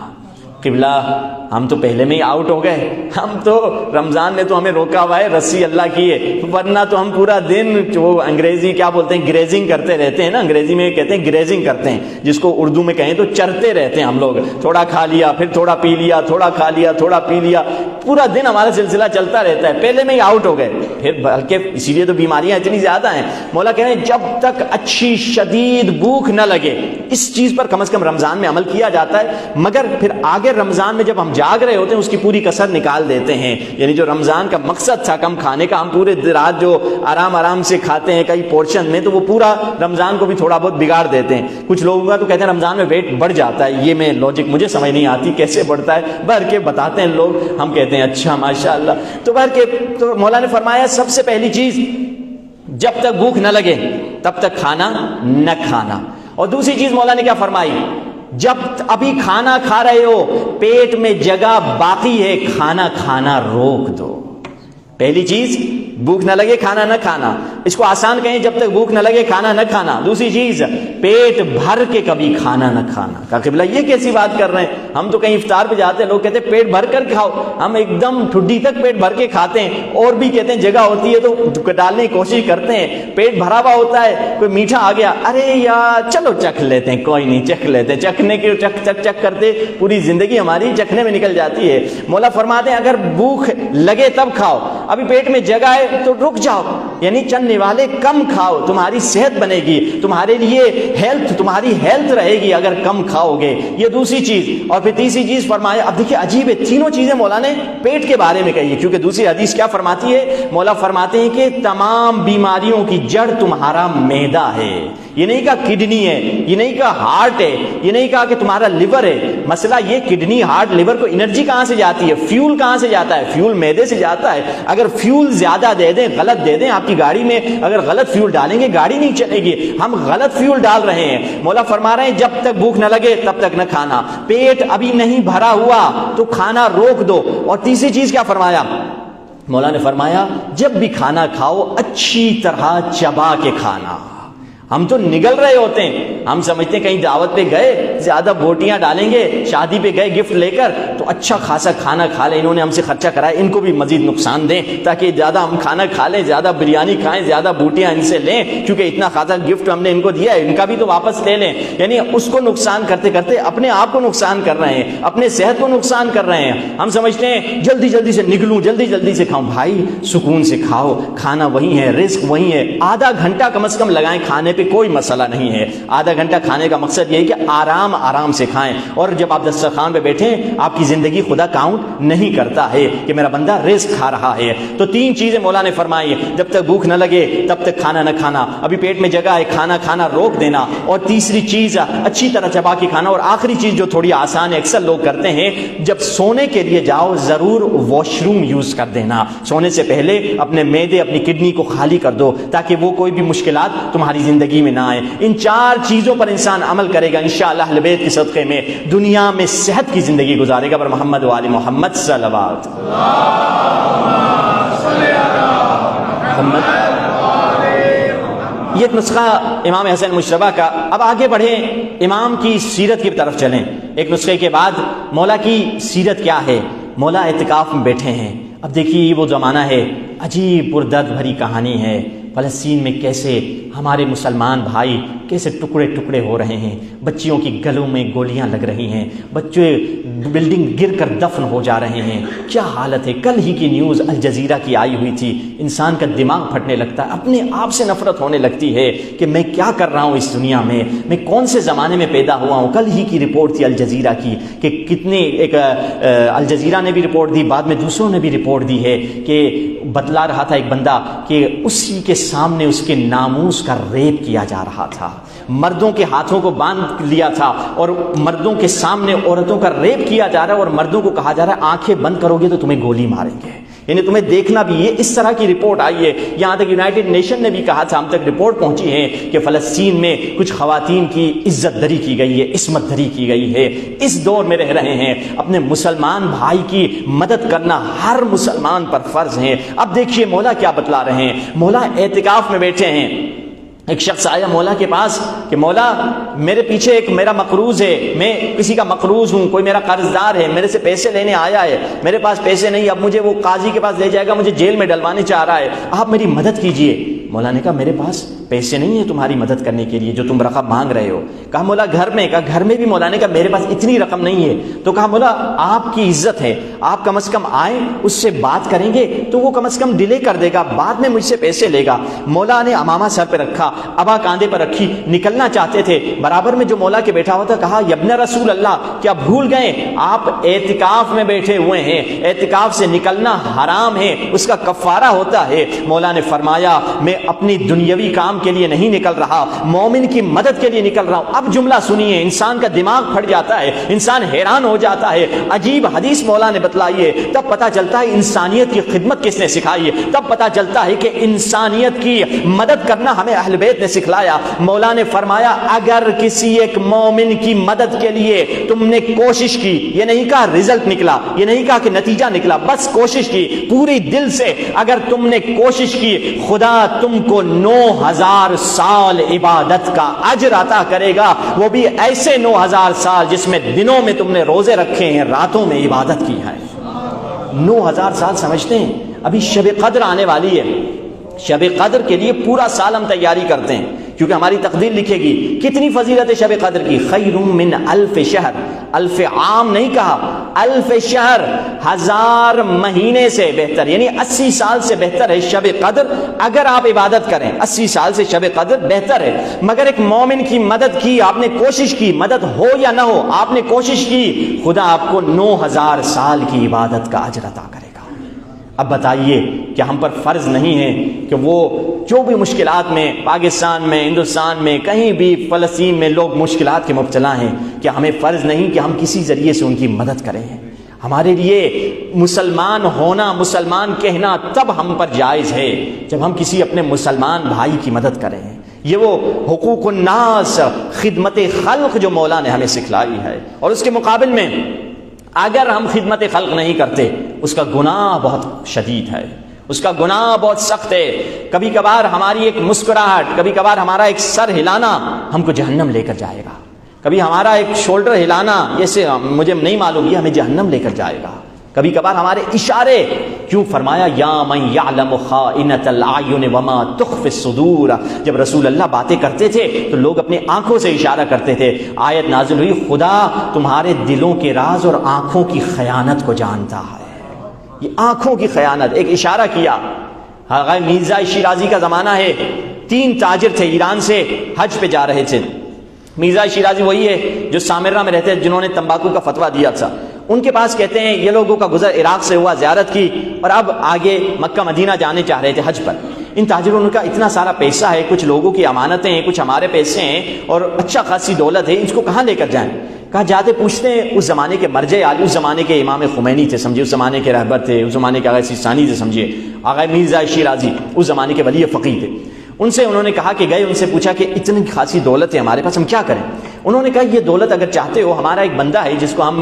قبلہ ہم تو پہلے میں ہی آؤٹ ہو گئے، ہم تو رمضان نے تو ہمیں روکا ہوا ہے، رسی اللہ کی ہے، ورنہ تو ہم پورا دن وہ انگریزی کیا بولتے ہیں، گریزنگ کرتے رہتے ہیں نا، انگریزی میں کہتے ہیں گریزنگ کرتے ہیں، جس کو اردو میں کہیں تو چرتے رہتے ہیں ہم لوگ. تھوڑا کھا لیا پھر تھوڑا پی لیا، تھوڑا کھا لیا تھوڑا پی لیا، پورا دن ہمارا سلسلہ چلتا رہتا ہے. پہلے میں ہی آؤٹ ہو گئے، پھر بلکہ اسی لیے تو بیماریاں اتنی زیادہ ہیں. مولا کہہ رہے ہیں جب تک اچھی شدید بھوک نہ لگے، اس چیز پر کم از کم رمضان میں عمل کیا جاتا ہے. مگر پھر آگے رمضان میں جب ہم جاگ رہے ہوتے ہیں اس کی پوری کسر نکال دیتے ہیں. یعنی جو رمضان کا مقصد تھا کم کھانے کا، ہم پورے رات جو آرام سے کھاتے ہیں کئی پورشن میں، تو وہ پورا رمضان کو بھی تھوڑا بہت بگاڑ دیتے ہیں. کچھ لوگوں کا تو کہتے ہیں رمضان میں ویٹ بڑھ جاتا ہے، یہ میں لاجک مجھے سمجھ نہیں آتی کیسے بڑھتا ہے، بھر کے بتاتے ہیں لوگ، ہم کہتے ہیں اچھا ماشاءاللہ. تو بھر کے تو مولا نے فرمایا سب سے پہلی چیز، جب تک بھوک نہ لگے تب تک کھانا نہ کھانا. اور دوسری چیز مولا نے کیا فرمائی، جب ابھی کھانا کھا رہے ہو پیٹ میں جگہ باقی ہے، کھانا کھانا روک دو. پہلی چیز بھوک نہ لگے کھانا نہ کھانا، اس کو آسان کہیں جب تک بھوک نہ لگے کھانا نہ کھانا۔ دوسری چیز پیٹ بھر کے کبھی کھانا نہ کھانا۔ کہا قبلہ یہ کیسی بات کر رہے ہیں؟ ہم تو کہیں افطار پہ جاتے ہیں، لوگ کہتے ہیں پیٹ بھر کر کھاؤ، ہم ایک دم ٹھڈی تک پیٹ بھر کے کھاتے ہیں، اور بھی کہتے ہیں جگہ ہوتی ہے تو ڈالنے کی کوشش کرتے ہیں، پیٹ بھرا ہوا ہوتا ہے، کوئی میٹھا آ گیا، ارے یار چلو چکھ لیتے ہیں، کوئی نہیں چکھ لیتے، چکھنے کے چک کرتے پوری زندگی ہماری چکھنے میں نکل جاتی ہے۔ مولا فرماتے ہیں اگر بھوک لگے تب کھاؤ، ابھی پیٹ میں جگہ ہے تو رک جاؤ، یعنی چند نوالے کم کھاؤ، تمہاری صحت بنے گی، تمہارے لیے تمہاری ہیلتھ رہے گی اگر کم کھاؤ گے۔ یہ دوسری چیز۔ اور پھر تیسری چیز فرمایا، اب دیکھیں عجیب ہے، تینوں چیزیں مولا نے پیٹ کے بارے میں کہی ہے، کیونکہ دوسری حدیث کیا فرماتی ہے؟ مولا فرماتے ہیں کہ تمام بیماریوں کی جڑ تمہارا معدہ ہے۔ یہ نہیں کہا کڈنی ہے، یہ نہیں کہا ہارٹ ہے، یہ نہیں کہا کہ تمہارا لیور ہے۔ مسئلہ یہ کڈنی ہارٹ لیور کو انرجی کہاں سے جاتی ہے؟ فیول کہاں سے جاتا ہے؟ فیول معدے سے جاتا ہے۔ اگر فیول زیادہ دے دیں، غلط دے دیں، آپ کی گاڑی میں اگر غلط فیول ڈالیں گے گاڑی نہیں چلے گی، ہم غلط فیول ڈال رہے ہیں۔ مولا فرما رہے ہیں جب تک بھوک نہ لگے تب تک نہ کھانا، پیٹ ابھی نہیں بھرا ہوا تو کھانا روک دو۔ اور تیسری چیز کیا فرمایا؟ مولا نے فرمایا جب بھی کھانا کھاؤ اچھی طرح چبا کے کھانا۔ ہم تو نگل رہے ہوتے ہیں، ہم سمجھتے ہیں کہیں دعوت پہ گئے زیادہ بوٹیاں ڈالیں گے، شادی پہ گئے گفٹ لے کر تو اچھا خاصا کھانا کھا لیں، انہوں نے ہم سے خرچہ کرایا، ان کو بھی مزید نقصان دیں تاکہ زیادہ ہم کھانا کھا لیں، زیادہ بریانی کھائیں، زیادہ بوٹیاں ان سے لیں، کیونکہ اتنا خاصا گفٹ ہم نے ان کو دیا ہے، ان کا بھی تو واپس لے لیں۔ یعنی اس کو نقصان کرتے کرتے اپنے آپ کو نقصان کر رہے ہیں، اپنے صحت کو نقصان کر رہے ہیں۔ ہم سمجھتے ہیں جلدی جلدی سے نکلوں، جلدی جلدی سے کھاؤں۔ بھائی سکون سے کھاؤ، کھانا وہی ہے، رزق وہی ہے۔ آدھا گھنٹہ کم از کم لگائیں کھانے پہ، کوئی مسئلہ نہیں ہے۔ آدھا گھنٹہ کھانے کا مقصد یہ ہے کہ آرام آرام سے کھائیں، اور جب آپ دسترخوان پہ بیٹھیں آپ کی زندگی خدا کاؤنٹ نہیں کرتا ہے کہ میرا بندہ رزق کھا رہا ہے۔ تو تین چیزیں مولا نے فرمائی، جب تک بھوک نہ لگے تب تک کھانا نہ کھانا، ابھی پیٹ میں جگہ ہے کھانا کھانا روک دینا، اور تیسری چیز اچھی طرح چبا کے کھانا، اور آخری چیز جو تھوڑی آسان ہے اکثر لوگ کرتے ہیں، جب سونے کے لیے جاؤ ضرور واش روم یوز کر دینا، سونے سے پہلے اپنے معدے اپنی کڈنی کو خالی کر دو تاکہ وہ کوئی بھی مشکلات تمہاری زندگی میں نہ آئے۔ ان چار چیزوں پر انسان عمل کرے گا انشاءاللہ اہل بیت کے صدقے میں دنیا میں صحت کی زندگی گزارے گا۔ پر محمد و آل محمد صلوات محمد۔ یہ ایک نسخہ امام حسن مشربہ کا۔ اب آگے بڑھیں، امام کی سیرت کی طرف چلیں۔ ایک نسخے کے بعد مولا کی سیرت کیا ہے؟ مولا اعتکاف میں بیٹھے ہیں۔ اب دیکھیے یہ وہ زمانہ ہے، عجیب پردرد بھری کہانی ہے، فلسطین میں کیسے ہمارے مسلمان بھائی کیسے ٹکڑے ٹکڑے ہو رہے ہیں، بچیوں کی گلوں میں گولیاں لگ رہی ہیں، بچے بلڈنگ گر کر دفن ہو جا رہے ہیں، کیا حالت ہے۔ کل ہی کی نیوز الجزیرہ کی آئی ہوئی تھی، انسان کا دماغ پھٹنے لگتا ہے، اپنے آپ سے نفرت ہونے لگتی ہے کہ میں کیا کر رہا ہوں اس دنیا میں کون سے زمانے میں پیدا ہوا ہوں۔ کل ہی کی رپورٹ تھی الجزیرہ کی کہ کتنے ایک الجزیرہ نے بھی رپورٹ دی، بعد میں دوسروں نے بھی رپورٹ دی ہے کہ بتلا رہا تھا ایک بندہ کہ اسی کے سامنے اس کے ناموس کا ریپ کیا جا رہا تھا، مردوں کے ہاتھوں کو باندھ لیا تھا اور مردوں کے سامنے عورتوں کا ریپ کیا جا رہا ہے، اور مردوں کو کہا جا رہا ہے آنکھیں بند کرو گے تو تمہیں گولی ماریں گے، یعنی تمہیں دیکھنا بھی۔ یہ اس طرح کی رپورٹ آئی ہے، یہاں تک یونائٹڈ نیشن نے بھی کہا تھا، ہم تک رپورٹ پہنچی ہے کہ فلسطین میں کچھ خواتین کی عزت دری کی گئی ہے، عصمت دری کی گئی ہے۔ اس دور میں رہ رہے ہیں، اپنے مسلمان بھائی کی مدد کرنا ہر مسلمان پر فرض ہے۔ اب دیکھیے مولا کیا بتلا رہے ہیں۔ مولا اعتکاف میں بیٹھے ہیں، ایک شخص آیا مولا کے پاس کہ مولا میرے پیچھے ایک میرا مقروض ہے، میں کسی کا مقروض ہوں، کوئی میرا قرض دار ہے، میرے سے پیسے لینے آیا ہے، میرے پاس پیسے نہیں، اب مجھے وہ قاضی کے پاس لے جائے گا، مجھے جیل میں ڈلوانے چاہ رہا ہے، آپ میری مدد کیجئے۔ مولا نے کہا میرے پاس پیسے نہیں ہیں تمہاری مدد کرنے کے لیے جو تم رقم مانگ رہے ہو۔ کہا مولا گھر میں؟ کہا گھر میں بھی۔ مولا نے کہا میرے پاس اتنی رقم نہیں ہے۔ تو کہا مولا آپ کی عزت ہے، آپ کم از کم آئیں اس سے بات کریں گے تو وہ کم از کم ڈیلے کر دے گا، بعد میں مجھ سے پیسے لے گا۔ مولا نے امامہ سر پہ رکھا، ابا کاندھے پر رکھی، نکلنا چاہتے تھے، برابر میں جو مولا کے بیٹھا ہوا تھا کہا یبن رسول اللہ کیا بھول گئے آپ اعتکاف میں بیٹھے ہوئے ہیں، اعتکاف سے نکلنا حرام ہے، اس کا کفارہ ہوتا ہے۔ مولا نے فرمایا میں اپنی دنیاوی کام کے لیے نہیں نکل رہا، مومن کی مدد کے لیے نکل رہا ہوں۔ اب جملہ سنیے، انسان کا دماغ پھٹ جاتا ہے، انسان حیران ہو جاتا ہے۔ عجیب حدیث مولا نے بتلائی ہے، تب پتہ چلتا ہے انسانیت کی خدمت کس نے سکھائی ہے، تب پتہ چلتا ہے کہ انسانیت کی مدد کرنا ہمیں اہل بیت نے سکھلایا. مولا نے فرمایا اگر کسی ایک مومن کی مدد کے لیے تم نے کوشش کی، یہ نہیں کہا رزلٹ نکلا، یہ نہیں کہا کہ نتیجہ نکلا، بس کوشش کی پوری دل سے، اگر تم نے کوشش کی خدا تم کو 9000 سال عبادت کا اجر عطا کرے گا، وہ بھی ایسے 9000 سال جس میں دنوں میں تم نے روزے رکھے ہیں، راتوں میں عبادت کی ہے. 9000 سال سمجھتے ہیں؟ ابھی شب قدر آنے والی ہے، شب قدر کے لیے پورا سال ہم تیاری کرتے ہیں کیونکہ ہماری تقدیر لکھے گی. کتنی فضیلت ہے شب قدر کی، خیر من الف شہر، الف عام نہیں کہا، الف شہر، 1000 مہینے سے بہتر، یعنی 80 سال سے بہتر ہے شب قدر. اگر آپ عبادت کریں 80 سال سے شب قدر بہتر ہے. مگر ایک مومن کی مدد کی، آپ نے کوشش کی، مدد ہو یا نہ ہو آپ نے کوشش کی، خدا آپ کو 9000 سال کی عبادت کا اجر عطا کرے گا. اب بتائیے کہ ہم پر فرض نہیں ہے کہ وہ جو بھی مشکلات میں پاکستان میں، ہندوستان میں، کہیں بھی فلسطین میں لوگ مشکلات کے مبتلا ہیں، کیا ہمیں فرض نہیں کہ ہم کسی ذریعے سے ان کی مدد کریں؟ ہمارے لیے مسلمان ہونا، مسلمان کہنا تب ہم پر جائز ہے جب ہم کسی اپنے مسلمان بھائی کی مدد کریں. یہ وہ حقوق الناس، خدمت خلق جو مولا نے ہمیں سکھلائی ہے. اور اس کے مقابل میں اگر ہم خدمت خلق نہیں کرتے اس کا گناہ بہت شدید ہے، اس کا گناہ بہت سخت ہے. کبھی کبھار ہماری ایک مسکراہٹ، کبھی کبھار ہمارا ایک سر ہلانا ہم کو جہنم لے کر جائے گا. کبھی ہمارا ایک شولڈر ہلانا، جیسے مجھے نہیں معلوم، یہ ہمیں جہنم لے کر جائے گا. کبھی کبھار ہمارے اشارے، کیوں فرمایا یا من یعلم خائنۃ الاعین وما تخفی الصدور. جب رسول اللہ باتیں کرتے تھے تو لوگ اپنی آنکھوں سے اشارہ کرتے تھے. آیت نازل ہوئی خدا تمہارے دلوں کے راز اور آنکھوں کی خیانت کو جانتا ہے. یہ آنکھوں کی خیانت، ایک اشارہ کیا. میرزا شیرازی کا زمانہ ہے، 3 تاجر تھے ایران سے حج پہ جا رہے تھے. میرزا شیرازی وہی ہے جو سامرہ میں رہتے ہیں جنہوں نے تمباکو کا فتویٰ دیا تھا. ان کے پاس کہتے ہیں یہ لوگوں کا گزر عراق سے ہوا، زیارت کی اور اب آگے مکہ مدینہ جانے چاہ رہے تھے حج پر. ان تاجروں کا اتنا سارا پیسہ ہے، کچھ لوگوں کی امانتیں ہیں، کچھ ہمارے پیسے ہیں اور اچھا خاصی دولت ہے، اس کو کہاں لے کر جائیں؟ کہا جاتے پوچھتے ہیں اس زمانے کے مرجع عالی، اس زمانے کے امام خمینی تھے سمجھے، اس زمانے کے رہبر تھے، اس زمانے کے آغا سیستانی تھے سمجھے، آغا میرزا شیرازی اس زمانے کے ولی فقیہ تھے. ان سے انہوں نے کہا کہ گئے، ان سے پوچھا کہ اتنی خاصی دولت ہے ہمارے پاس، ہم کیا کریں؟ انہوں نے کہا یہ دولت اگر چاہتے ہو، ہمارا ایک بندہ ہے جس کو ہم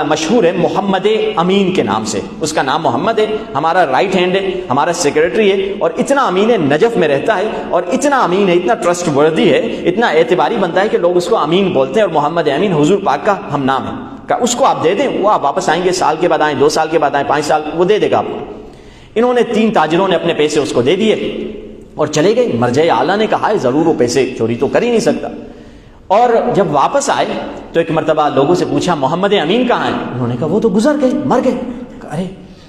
مشہور ہے محمد امین کے نام سے، اس کا نام محمد ہے، ہمارا رائٹ ہینڈ ہے، ہمارا سیکرٹری ہے اور اتنا امین ہے، نجف میں رہتا ہے اور اتنا امین ہے، اتنا ٹرسٹ وردی ہے، اتنا اعتباری بندہ ہے کہ لوگ اس کو امین بولتے ہیں اور محمد امین حضور پاک کا ہم نام ہے. کہ اس کو آپ دے دیں، وہ آپ واپس آئیں گے، سال کے بعد آئیں، 2 سال کے بعد آئیں، 5 سال، وہ دے دے گا آپ کو. انہوں نے 3 تاجروں نے اپنے پیسے اس کو دے دیے اور چلے گئے. مرجع اعلیٰ نے کہا ہے ضرور وہ پیسے چوری تو کر ہی نہیں سکتا. اور جب واپس آئے تو ایک مرتبہ لوگوں سے پوچھا محمد امین کہاں ہیں؟ انہوں نے کہا وہ تو گزر گئے، مر گئے. ارے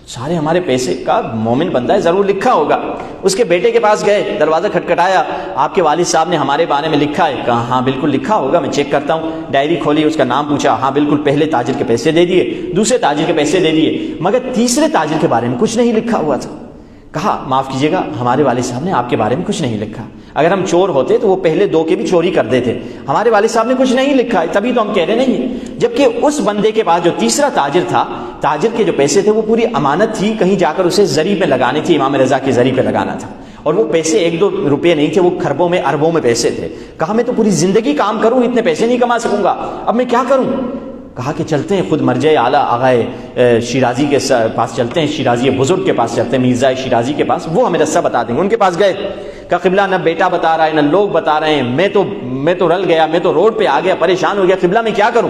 سارے ہمارے پیسے کا مومن بندہ ہے، ضرور لکھا ہوگا. اس کے بیٹے کے پاس گئے، دروازہ کھٹکھٹایا، آپ کے والد صاحب نے ہمارے بارے میں لکھا ہے. کہا ہاں بالکل لکھا ہوگا، میں چیک کرتا ہوں. ڈائری کھولی، اس کا نام پوچھا، ہاں بالکل پہلے تاجر کے پیسے دے دیے، دوسرے تاجر کے پیسے دے دیے، مگر تیسرے تاجر کے بارے میں کچھ نہیں لکھا ہوا تھا. کہا معاف کیجیے گا، ہمارے والد صاحب نے آپ کے بارے میں کچھ نہیں لکھا. اگر ہم چور ہوتے تو وہ پہلے 2 کے بھی چوری کر دیتے. ہمارے والد صاحب نے کچھ نہیں لکھا ہے، تبھی تو ہم کہہ رہے نہیں. جبکہ اس بندے کے پاس جو تیسرا تاجر تھا، تاجر کے جو پیسے تھے وہ پوری امانت تھی، کہیں جا کر اسے زری پہ لگانی تھی، امام رضا کے زری پہ لگانا تھا. اور وہ پیسے 1-2 روپے نہیں تھے، وہ خربوں میں اربوں میں پیسے تھے. کہا میں تو پوری زندگی کام کروں اتنے پیسے نہیں کما سکوں گا، اب میں کیا کروں؟ کہا کہ چلتے ہیں خود مرجع اعلیٰ آغا شیرازی کے پاس چلتے ہیں، شیرازی بزرگ کے پاس چلتے ہیں، میرزا شیرازی کے پاس، وہ ہمیں رستہ بتا دیں گے. ان کے پاس گئے. کہا قبلہ نہ بیٹا بتا رہا ہے نہ لوگ بتا رہے ہیں، میں تو رل گیا، میں تو روڈ پہ آ گیا، پریشان ہو گیا، قبلہ میں کیا کروں؟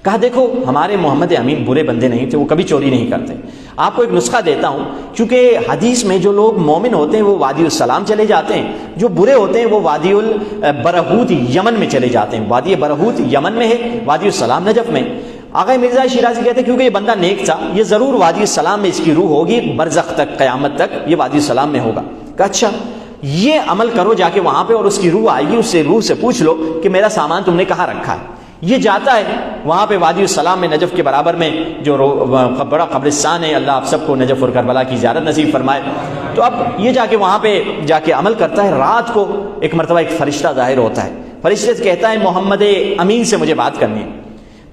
کہا دیکھو ہمارے محمد امین برے بندے نہیں تھے، وہ کبھی چوری نہیں کرتے. آپ کو ایک نسخہ دیتا ہوں، چونکہ حدیث میں جو لوگ مومن ہوتے ہیں وہ وادی السلام چلے جاتے ہیں، جو برے ہوتے ہیں وہ وادی البرہوت یمن میں چلے جاتے ہیں. وادی برہوت یمن میں ہے، وادی السلام نجف میں. آغا مرزا شیرازی کہتے ہیں کیونکہ یہ بندہ نیک تھا، یہ ضرور وادی السلام میں اس کی روح ہوگی، برزخ تک، قیامت تک یہ وادی السلام میں ہوگا. کہ اچھا یہ عمل کرو جا کے وہاں پہ، اور اس کی روح آئے گی، اس سے روح سے پوچھ لو کہ میرا سامان تم نے کہاں رکھا ہے. یہ جاتا ہے وہاں پہ وادی السلام میں، نجف کے برابر میں جو بڑا قبرستان ہے، اللہ آپ سب کو نجف اور کربلا کی زیارت نصیب فرمائے. تو اب یہ جا کے وہاں پہ جا کے عمل کرتا ہے. رات کو ایک مرتبہ ایک فرشتہ ظاہر ہوتا ہے، فرشتے سے کہتا ہے محمد امین سے مجھے بات کرنی ہے.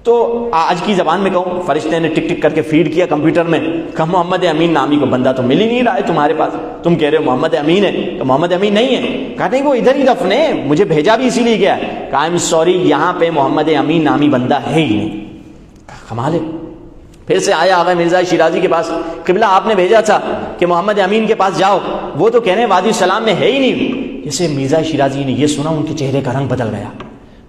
تو آج کی زبان میں کہوں، فرشتے نے ٹک ٹک کر کے فیڈ کیا کمپیوٹر میں کہ محمد امین نامی کو بندہ تو مل ہی نہیں رہا ہے تمہارے پاس، تم کہہ رہے ہو محمد امین ہے، تو محمد امین نہیں ہے۔ کہا نہیں، وہ ادھر ہی دفن ہے، مجھے بھیجا بھی اسی لیے گیا ہے۔ کہا آئی ایم سوری، یہاں پہ محمد امین نامی بندہ ہے ہی نہیں۔ کمال ہے۔ پھر سے آیا آغا مرزا شیرازی کے پاس، قبلہ آپ نے بھیجا تھا کہ محمد امین کے پاس جاؤ، وہ تو کہہ رہے ہیں وادی السلام میں ہے ہی نہیں۔ جیسے مرزا شیرازی نے یہ سنا، ان کے چہرے کا رنگ بدل گیا۔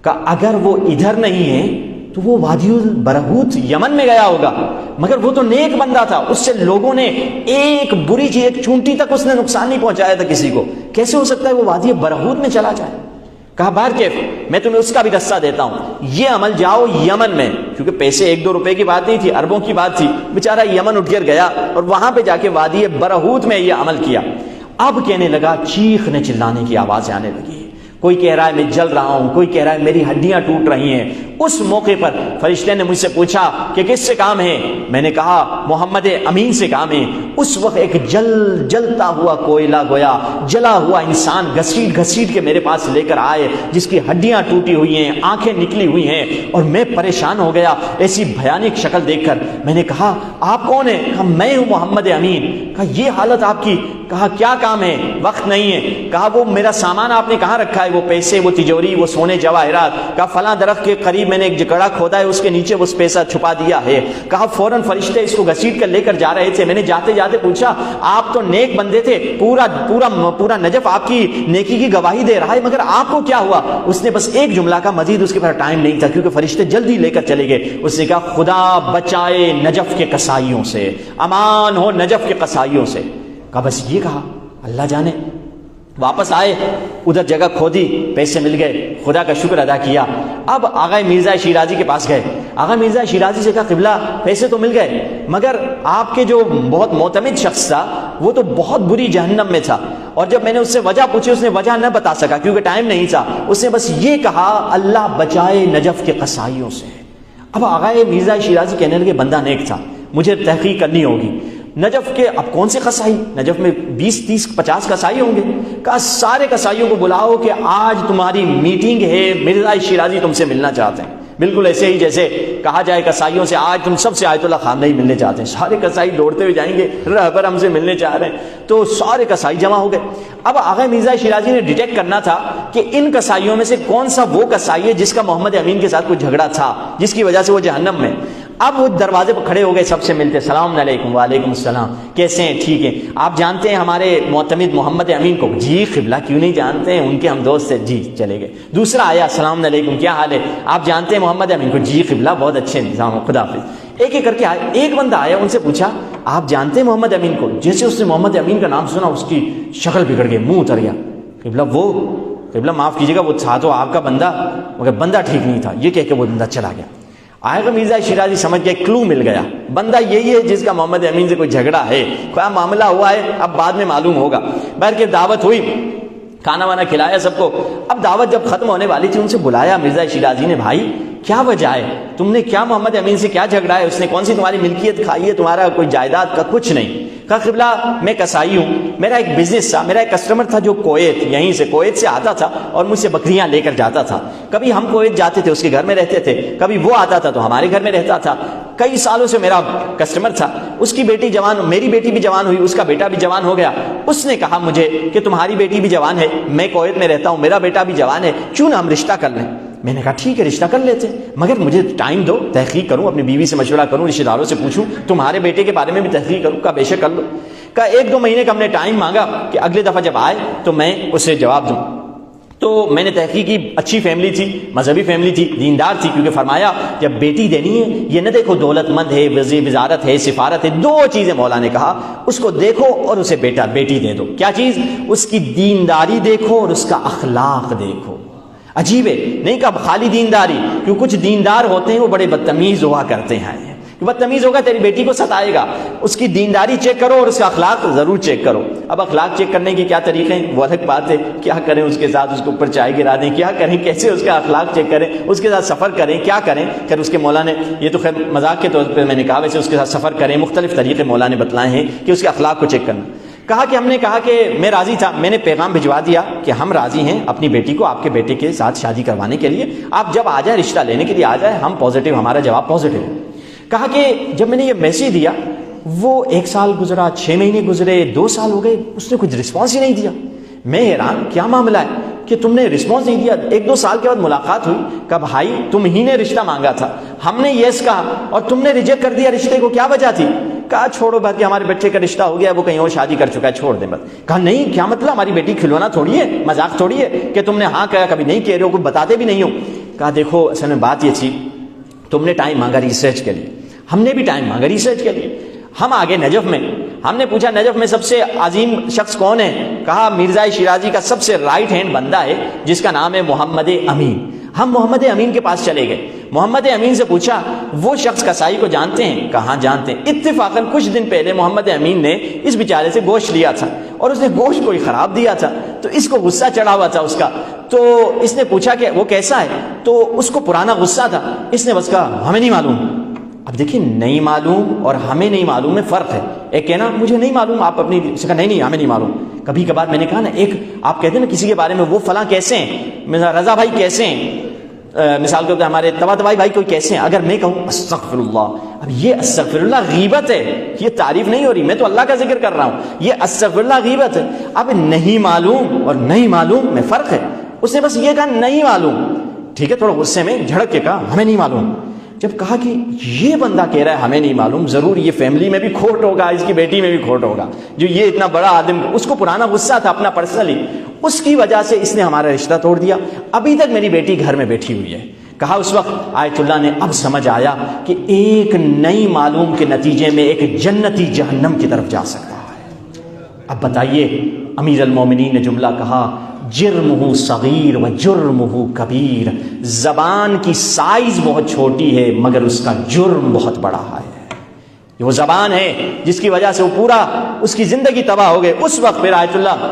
کہا اگر وہ ادھر نہیں ہے تو وہ وادی البرہوت یمن میں گیا ہوگا، مگر وہ تو نیک بندہ تھا، اس سے لوگوں نے ایک بری چیز، ایک چونٹی تک اس نے نقصان نہیں پہنچایا تھا کسی کو، کیسے ہو سکتا ہے وہ وادی برہوت میں چلا جائے؟ کہا باہر کیف، میں تمہیں اس کا بھی رستہ دیتا ہوں، یہ عمل جاؤ یمن میں، کیونکہ پیسے 1-2 روپے کی بات نہیں تھی، اربوں کی بات تھی، بیچارہ یمن اٹھ کر گیا اور وہاں پہ جا کے وادی برہوت میں یہ عمل کیا۔ اب کہنے لگا، چیخنے چلانے کی آوازیں آنے لگی، کوئی کہہ رہا ہے میں جل رہا ہوں، کوئی کہہ رہا ہے میری ہڈیاں ٹوٹ رہی ہیں۔ اس موقع پر فرشتے نے مجھ سے پوچھا کہ کس سے کام ہے؟ میں نے کہا محمد امین سے کام ہے۔ اس وقت ایک جلتا ہوا کوئلہ، گویا جلا ہوا انسان گھسیٹ گھسیٹ کے میرے پاس لے کر آئے، جس کی ہڈیاں ٹوٹی ہوئی ہیں، آنکھیں نکلی ہوئی ہیں، اور میں پریشان ہو گیا ایسی بھیانک شکل دیکھ کر۔ میں نے کہا آپ کون ہیں؟ کہا میں ہوں محمد امین۔ کہا یہ حالت آپ کی؟ کہا کیا کام ہے؟ وقت نہیں ہے۔ کہا وہ میرا سامان آپ نے کہاں رکھا ہے؟ وہ پیسے، وہ تجوری، وہ سونے جواہرات۔ کہا فلاں درخت کے قریب میں نے ایک جگڑا کھودا ہے، اس کے نیچے وہ پیسہ چھپا دیا ہے۔ کہا فوراً فرشتے اس کو گھسیٹ کر لے کر جا رہے تھے۔ میں نے جاتے جاتے پوچھا آپ تو نیک بندے تھے، پورا نجف آپ کی نیکی کی گواہی دے رہا ہے، مگر آپ کو کیا ہوا؟ اس نے بس ایک جملہ کا، مزید اس کے پاس ٹائم نہیں تھا کیونکہ فرشتے جلدی لے کر چلے گئے۔ اس نے کہا خدا بچائے نجف کے قصائیوں سے، امان ہو نجف کے قصائیوں سے۔ کہا بس یہ کہا؟ اللہ جانے۔ واپس آئے، ادھر جگہ کھودی، پیسے مل گئے، خدا کا شکر ادا کیا۔ اب آغا مرزا شیرازی کے پاس گئے، آغا مرزا شیرازی سے کہا قبلہ پیسے تو مل گئے، مگر آپ کے جو بہت معتمد شخص تھا وہ تو بہت بری جہنم میں تھا، اور جب میں نے اس سے وجہ پوچھی اس نے وجہ نہ بتا سکا کیونکہ ٹائم نہیں تھا، اس نے بس یہ کہا اللہ بچائے نجف کے قصائیوں سے۔ اب آغا مرزا شیرازی کہنے لگے بندہ نیک تھا، مجھے تحقیق کرنی ہوگی۔ نجف کے اب کون سے قصائی؟ نجف میں 20 30 50 قصائی ہوں گے۔ کہا سارے قصائیوں کو بلاؤ کہ آج تمہاری میٹنگ ہے، مرزا شیرازی تم سے ملنا چاہتے ہیں۔ بالکل ایسے ہی جیسے کہا جائے قصائیوں سے آج تم سب سے آیت اللہ خامنہ ہی ملنے چاہتے ہیں، سارے قصائی دوڑتے ہوئے جائیں گے، رہبر ہم سے ملنے چاہ رہے ہیں، تو سارے قصائی جمع ہو گئے۔ اب آغا مرزا شیرازی نے ڈیٹیکٹ کرنا تھا کہ ان قصائیوں میں سے کون سا وہ قصائی ہے جس کا محمد امین کے ساتھ کوئی جھگڑا تھا، جس کی وجہ سے وہ جہنم میں۔ اب وہ دروازے پر کھڑے ہو گئے، سب سے ملتے، السلام علیکم۔ وعلیکم السلام، کیسے ہیں؟ ٹھیک ہے۔ آپ جانتے ہیں ہمارے معتمد محمد امین کو؟ جی قبلہ کیوں نہیں جانتے ہیں، ان کے ہم دوست ہیں۔ جی چلے گئے۔ دوسرا آیا، السلام علیکم، کیا حال ہے؟ آپ جانتے ہیں محمد امین کو؟ جی قبلہ بہت اچھے نظام ہو، خدا حافظ۔ ایک ایک کر کے آئے، ایک بندہ آیا، ان سے پوچھا آپ جانتے ہیں محمد امین کو؟ جیسے اس نے محمد امین کا نام سنا اس کی شکل بگڑ گئی، منہ اتر گیا۔ قبلہ وہ، قبلہ معاف کیجیے گا وہ تھا تو آپ کا بندہ، مگر بندہ ٹھیک نہیں تھا، یہ کہہ کے وہ بندہ چلا گیا۔ آئے مرزا شیرازی سمجھ گئے کلو مل گیا، بندہ یہی ہے جس کا محمد امین سے کوئی جھگڑا ہے، کیا معاملہ ہوا ہے اب بعد میں معلوم ہوگا۔ بہرکہ دعوت ہوئی، کھانا وانا کھلایا سب کو۔ اب دعوت جب ختم ہونے والی تھی ان سے بلایا مرزا شیرازی نے، بھائی کیا وجہ ہے، تم نے کیا محمد امین سے کیا جھگڑا ہے، اس نے کون سی تمہاری ملکیت کھائی ہے، تمہارا کوئی جائیداد کا؟ کچھ نہیں۔ کہا قبلہ میں کسائی ہوں، میرا ایک بزنس تھا، میرا ایک کسٹمر تھا جو کویت، یہیں سے کویت سے آتا تھا اور مجھ سے بکریاں لے کر جاتا تھا۔ کبھی ہم کویت جاتے تھے، اس کے گھر میں رہتے تھے، کبھی وہ آتا تھا تو ہمارے گھر میں رہتا تھا۔ کئی سالوں سے میرا کسٹمر تھا، اس کی بیٹی جوان، میری بیٹی بھی جوان ہوئی، اس کا بیٹا بھی جوان ہو گیا۔ اس نے کہا مجھے کہ تمہاری بیٹی بھی جوان ہے، میں کویت میں رہتا ہوں، میرا بیٹا بھی جوان ہے، کیوں نہ ہم رشتہ کر لیں؟ میں نے کہا ٹھیک ہے رشتہ کر لیتے، مگر مجھے ٹائم دو، تحقیق کروں، اپنی بیوی سے مشورہ کروں، رشتہ داروں سے پوچھوں، تمہارے بیٹے کے بارے میں بھی تحقیق کروں۔ کہا بے شک کر لو۔ کہا 1-2 مہینے کا ہم نے ٹائم مانگا کہ اگلے دفعہ جب آئے تو میں اسے جواب دوں۔ تو میں نے تحقیق کی، اچھی فیملی تھی، مذہبی فیملی تھی، دیندار تھی، کیونکہ فرمایا جب بیٹی دینی ہے یہ نہ دیکھو دولت مند ہے، وزارت ہے، سفارت ہے، 2 چیزیں مولا نے کہا، اس کو دیکھو اور اسے بیٹی دے دو۔ کیا چیز؟ اس کی دینداری دیکھو اور اس کا اخلاق دیکھو۔ عجیب ہے، نہیں کہا خالی دینداری، کیوں کچھ دیندار ہوتے ہیں وہ بڑے بدتمیز ہوا کرتے ہیں، بدتمیز ہوگا تیری بیٹی کو ستائے گا، اس کی دینداری چیک کرو اور اس کا اخلاق ضرور چیک کرو۔ اب اخلاق چیک کرنے کے کیا طریقے ہیں وہ الگ بات ہے، کیا کریں اس کے ساتھ، اس کے اوپر چائے گرا دیں، کیا کریں، کیسے اس کا اخلاق چیک کریں، اس کے ساتھ سفر کریں، کیا کریں۔ خیر اس کے مولا نے، یہ تو خیر مذاق کے طور پہ میں نے کہا، ویسے اس کے ساتھ سفر کریں، مختلف طریقے مولا نے بتلائے ہیں کہ اس کے اخلاق کو چیک کرنا۔ کہا کہ ہم نے کہا کہ میں راضی تھا، میں نے پیغام بھجوا دیا کہ ہم راضی ہیں اپنی بیٹی کو آپ کے بیٹے کے ساتھ شادی کروانے کے لیے، آپ جب آ جائیں رشتہ لینے کے لیے آ جائیں، ہم پازیٹیو، ہمارا جواب پازیٹیو ہے۔ کہا کہ جب میں نے یہ میسیج دیا وہ 1 سال گزرا، 6 مہینے گزرے، 2 سال ہو گئے، اس نے کچھ رسپانس ہی نہیں دیا۔ میں حیران کیا معاملہ ہے کہ تم نے رسپانس نہیں دیا۔ 1-2 سال کے بعد ملاقات ہوئی، کہا بھائی تم ہی نے رشتہ مانگا تھا، ہم نے یس کہا اور تم نے ریجیکٹ کر دیا رشتے کو، کیا وجہ تھی؟ کہا چھوڑو باقی ہمارے بچے کا رشتہ ہو گیا، وہ کہیں اور شادی کر چکا ہے، چھوڑ دیں بس۔ کہا نہیں، کیا مطلب؟ ہماری بیٹی کھلوانا تھوڑی ہے، مذاق تھوڑی ہے کہ تم نے ہاں کہا کبھی نہیں کہہ رہے ہو، کچھ بتاتے بھی نہیں ہو۔ کہا دیکھو اصل میں بات یہ تھی، تم نے ٹائم مانگا ریسرچ کے لیے، ہم نے بھی ٹائم مانگا ریسرچ کے لیے۔ ہم آگے نجف میں، ہم نے پوچھا نجف میں سب سے عظیم شخص کون ہے؟ کہا مرزا شیرازی کا سب سے رائٹ ہینڈ بندہ ہے جس کا نام ہے محمد امین۔ ہم محمد امین کے پاس چلے گئے، محمد امین سے پوچھا وہ شخص کسائی کو جانتے ہیں؟ کہاں جانتے ہیں۔ اتفاقاً کچھ دن پہلے محمد امین نے اس بیچارے سے گوشت لیا تھا اور اس نے گوشت کوئی خراب دیا تھا، تو اس کو غصہ چڑھا ہوا تھا اس کا، تو اس نے پوچھا کہ وہ کیسا ہے، تو اس کو پرانا غصہ تھا، اس نے بس کہا ہمیں نہیں معلوم۔ اب دیکھیں نہیں معلوم اور ہمیں نہیں معلوم میں فرق ہے۔ ایک کہنا مجھے نہیں معلوم، آپ اپنی سے کہا نہیں ہمیں نہیں معلوم۔ کبھی کبھار میں نے کہا نا، ایک آپ کہتے ہیں نا کسی کے بارے میں وہ فلاں کیسے ہیں، رضا بھائی کیسے ہیں، مثال کے طور پر ہمارے طباطبائی بھائی کوئی کیسے ہیں، اگر میں کہوں استغفر اللہ، اب یہ استغفر اللہ غیبت ہے، یہ تعریف نہیں ہو رہی، میں تو اللہ کا ذکر کر رہا ہوں، یہ استغفر اللہ غیبت ہے۔ اب نہیں معلوم اور نہیں معلوم میں فرق ہے۔ اس نے بس یہ کہا نہیں معلوم، ٹھیک ہے، تھوڑا غصے میں جھڑک کے کہا ہمیں نہیں معلوم۔ جب کہا کہ یہ بندہ کہہ رہا ہے ہمیں نہیں معلوم، ضرور یہ فیملی میں بھی کھوٹ ہوگا، اس کی بیٹی میں بھی کھوٹ ہوگا، جو یہ اتنا بڑا آدم، اس کو پرانا غصہ تھا اپنا پرسنلی، اس کی وجہ سے اس نے ہمارا رشتہ توڑ دیا۔ ابھی تک میری بیٹی گھر میں بیٹھی ہوئی ہے۔ کہا اس وقت آیت اللہ نے اب سمجھ آیا کہ ایک نہیں معلوم کے نتیجے میں ایک جنتی جہنم کی طرف جا سکتا ہے۔ اب بتائیے، امیر المومنین نے جملہ کہا جرمہ صغیر و جرمہ کبیر، زبان کی سائز بہت چھوٹی ہے مگر اس کا جرم بہت بڑا ہے۔ یہ وہ زبان ہے جس کی وجہ سے وہ پورا اس کی زندگی تباہ ہو گئی۔ اس وقت پھر آیت اللہ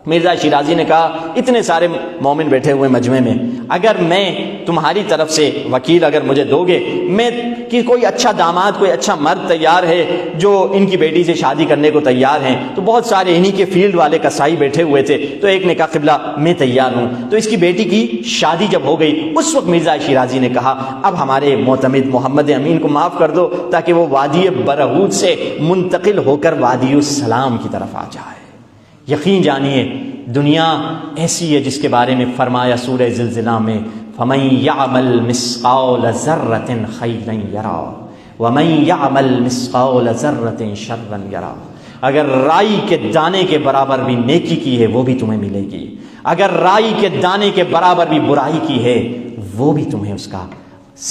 مرزا شیرازی نے کہا اتنے سارے مومن بیٹھے ہوئے مجمع میں، اگر میں تمہاری طرف سے وکیل اگر مجھے دو گے، میں کہ کوئی اچھا داماد، کوئی اچھا مرد تیار ہے جو ان کی بیٹی سے شادی کرنے کو تیار ہیں، تو بہت سارے انہی کے فیلڈ والے کسائی بیٹھے ہوئے تھے، تو ایک نے کہا قبلہ میں تیار ہوں۔ تو اس کی بیٹی کی شادی جب ہو گئی، اس وقت مرزا شیرازی نے کہا اب ہمارے معتمد محمد امین کو معاف کر دو تاکہ وہ وادی برہوت سے منتقل ہو کر وادی السلام کی طرف آ جائے۔ یقین جانیے دنیا ایسی ہے جس کے بارے میں فرمایا سورہ زلزلہ میں فَمَن يَعْمَلْ مِثْقَالَ ذَرَّةٍ خَيْرًا يَرَهُ وَمَن يَعْمَلْ مِثْقَالَ ذَرَّةٍ شَرًّا يَرَهُ۔ اگر رائی کے دانے کے برابر بھی نیکی کی ہے وہ بھی تمہیں ملے گی، اگر رائی کے دانے کے برابر بھی برائی کی ہے وہ بھی تمہیں اس کا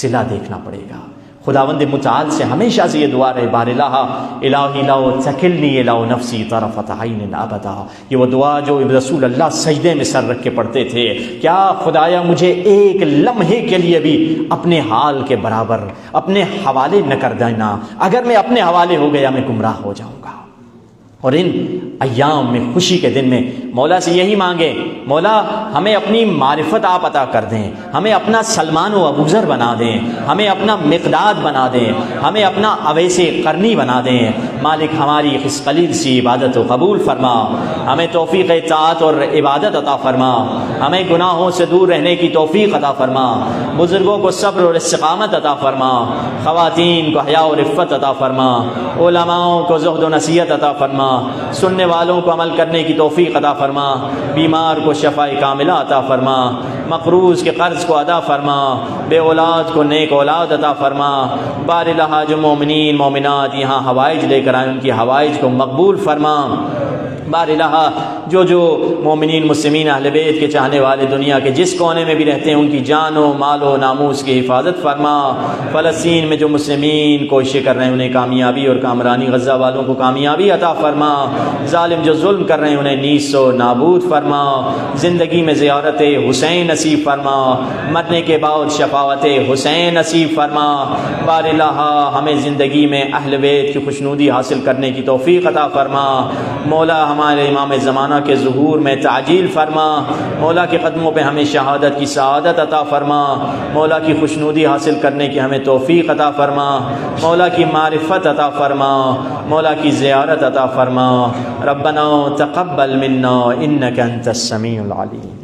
صلہ دیکھنا پڑے گا۔ خداوند متعال سے ہمیشہ سے یہ دعا رہے بار الہی لا تکلنی الی نفسی طرفۃ عین ابدا، یہ وہ دعا جو رسول اللہ سجدے میں سر رکھ کے پڑھتے تھے، کیا خدایا مجھے ایک لمحے کے لیے بھی اپنے حال کے برابر اپنے حوالے نہ کر دینا، اگر میں اپنے حوالے ہو گیا میں گمراہ ہو جاؤں گا۔ اور ان ایام میں خوشی کے دن میں مولا سے یہی مانگیں، مولا ہمیں اپنی معرفت آپ عطا کر دیں، ہمیں اپنا سلمان و ابوذر بنا دیں، ہمیں اپنا مقداد بنا دیں، ہمیں اپنا اویس قرنی بنا دیں۔ مالک ہماری اس قلیل سی عبادت و قبول فرما، ہمیں توفیق اطاعت اور عبادت عطا فرما، ہمیں گناہوں سے دور رہنے کی توفیق عطا فرما، بزرگوں کو صبر اور استقامت عطا فرما، خواتین کو حیا اور عفت عطا فرما، علماء کو زہد و نصیحت عطا فرما، سننے والوں کو عمل کرنے کی توفیق عطا فرما، بیمار کو شفاء کاملہ عطا فرما، مقروض کے قرض کو ادا فرما، بے اولاد کو نیک اولاد عطا فرما۔ بار الہ جو مومنین مومنات یہاں حوائج لے کر آئے ان کی حوائج کو مقبول فرما۔ بار الہ جو مومنین مسلمین اہل بیت کے چاہنے والے دنیا کے جس کونے میں بھی رہتے ہیں ان کی جان و مال و ناموس کی حفاظت فرما۔ فلسطین میں جو مسلمین کوششیں کر رہے ہیں انہیں کامیابی اور کامرانی، غزہ والوں کو کامیابی عطا فرما، ظالم جو ظلم کر رہے ہیں انہیں نیست و نابود فرما، زندگی میں زیارت حسین نصیب فرما، مرنے کے بعد شفاعت حسین نصیب فرما۔ بار الہ ہمیں زندگی میں اہل بیت کی خوشنودی حاصل کرنے کی توفیق عطا فرما۔ مولا ہمارے امام زمانہ گناہ کے ظہور میں تعجیل فرما، مولا کے قدموں پہ ہمیں شہادت کی سعادت عطا فرما، مولا کی خوشنودی حاصل کرنے کی ہمیں توفیق عطا فرما، مولا کی معرفت عطا فرما، مولا کی زیارت عطا فرما۔ ربنا تقبل منا انک انت السمیع العلیم۔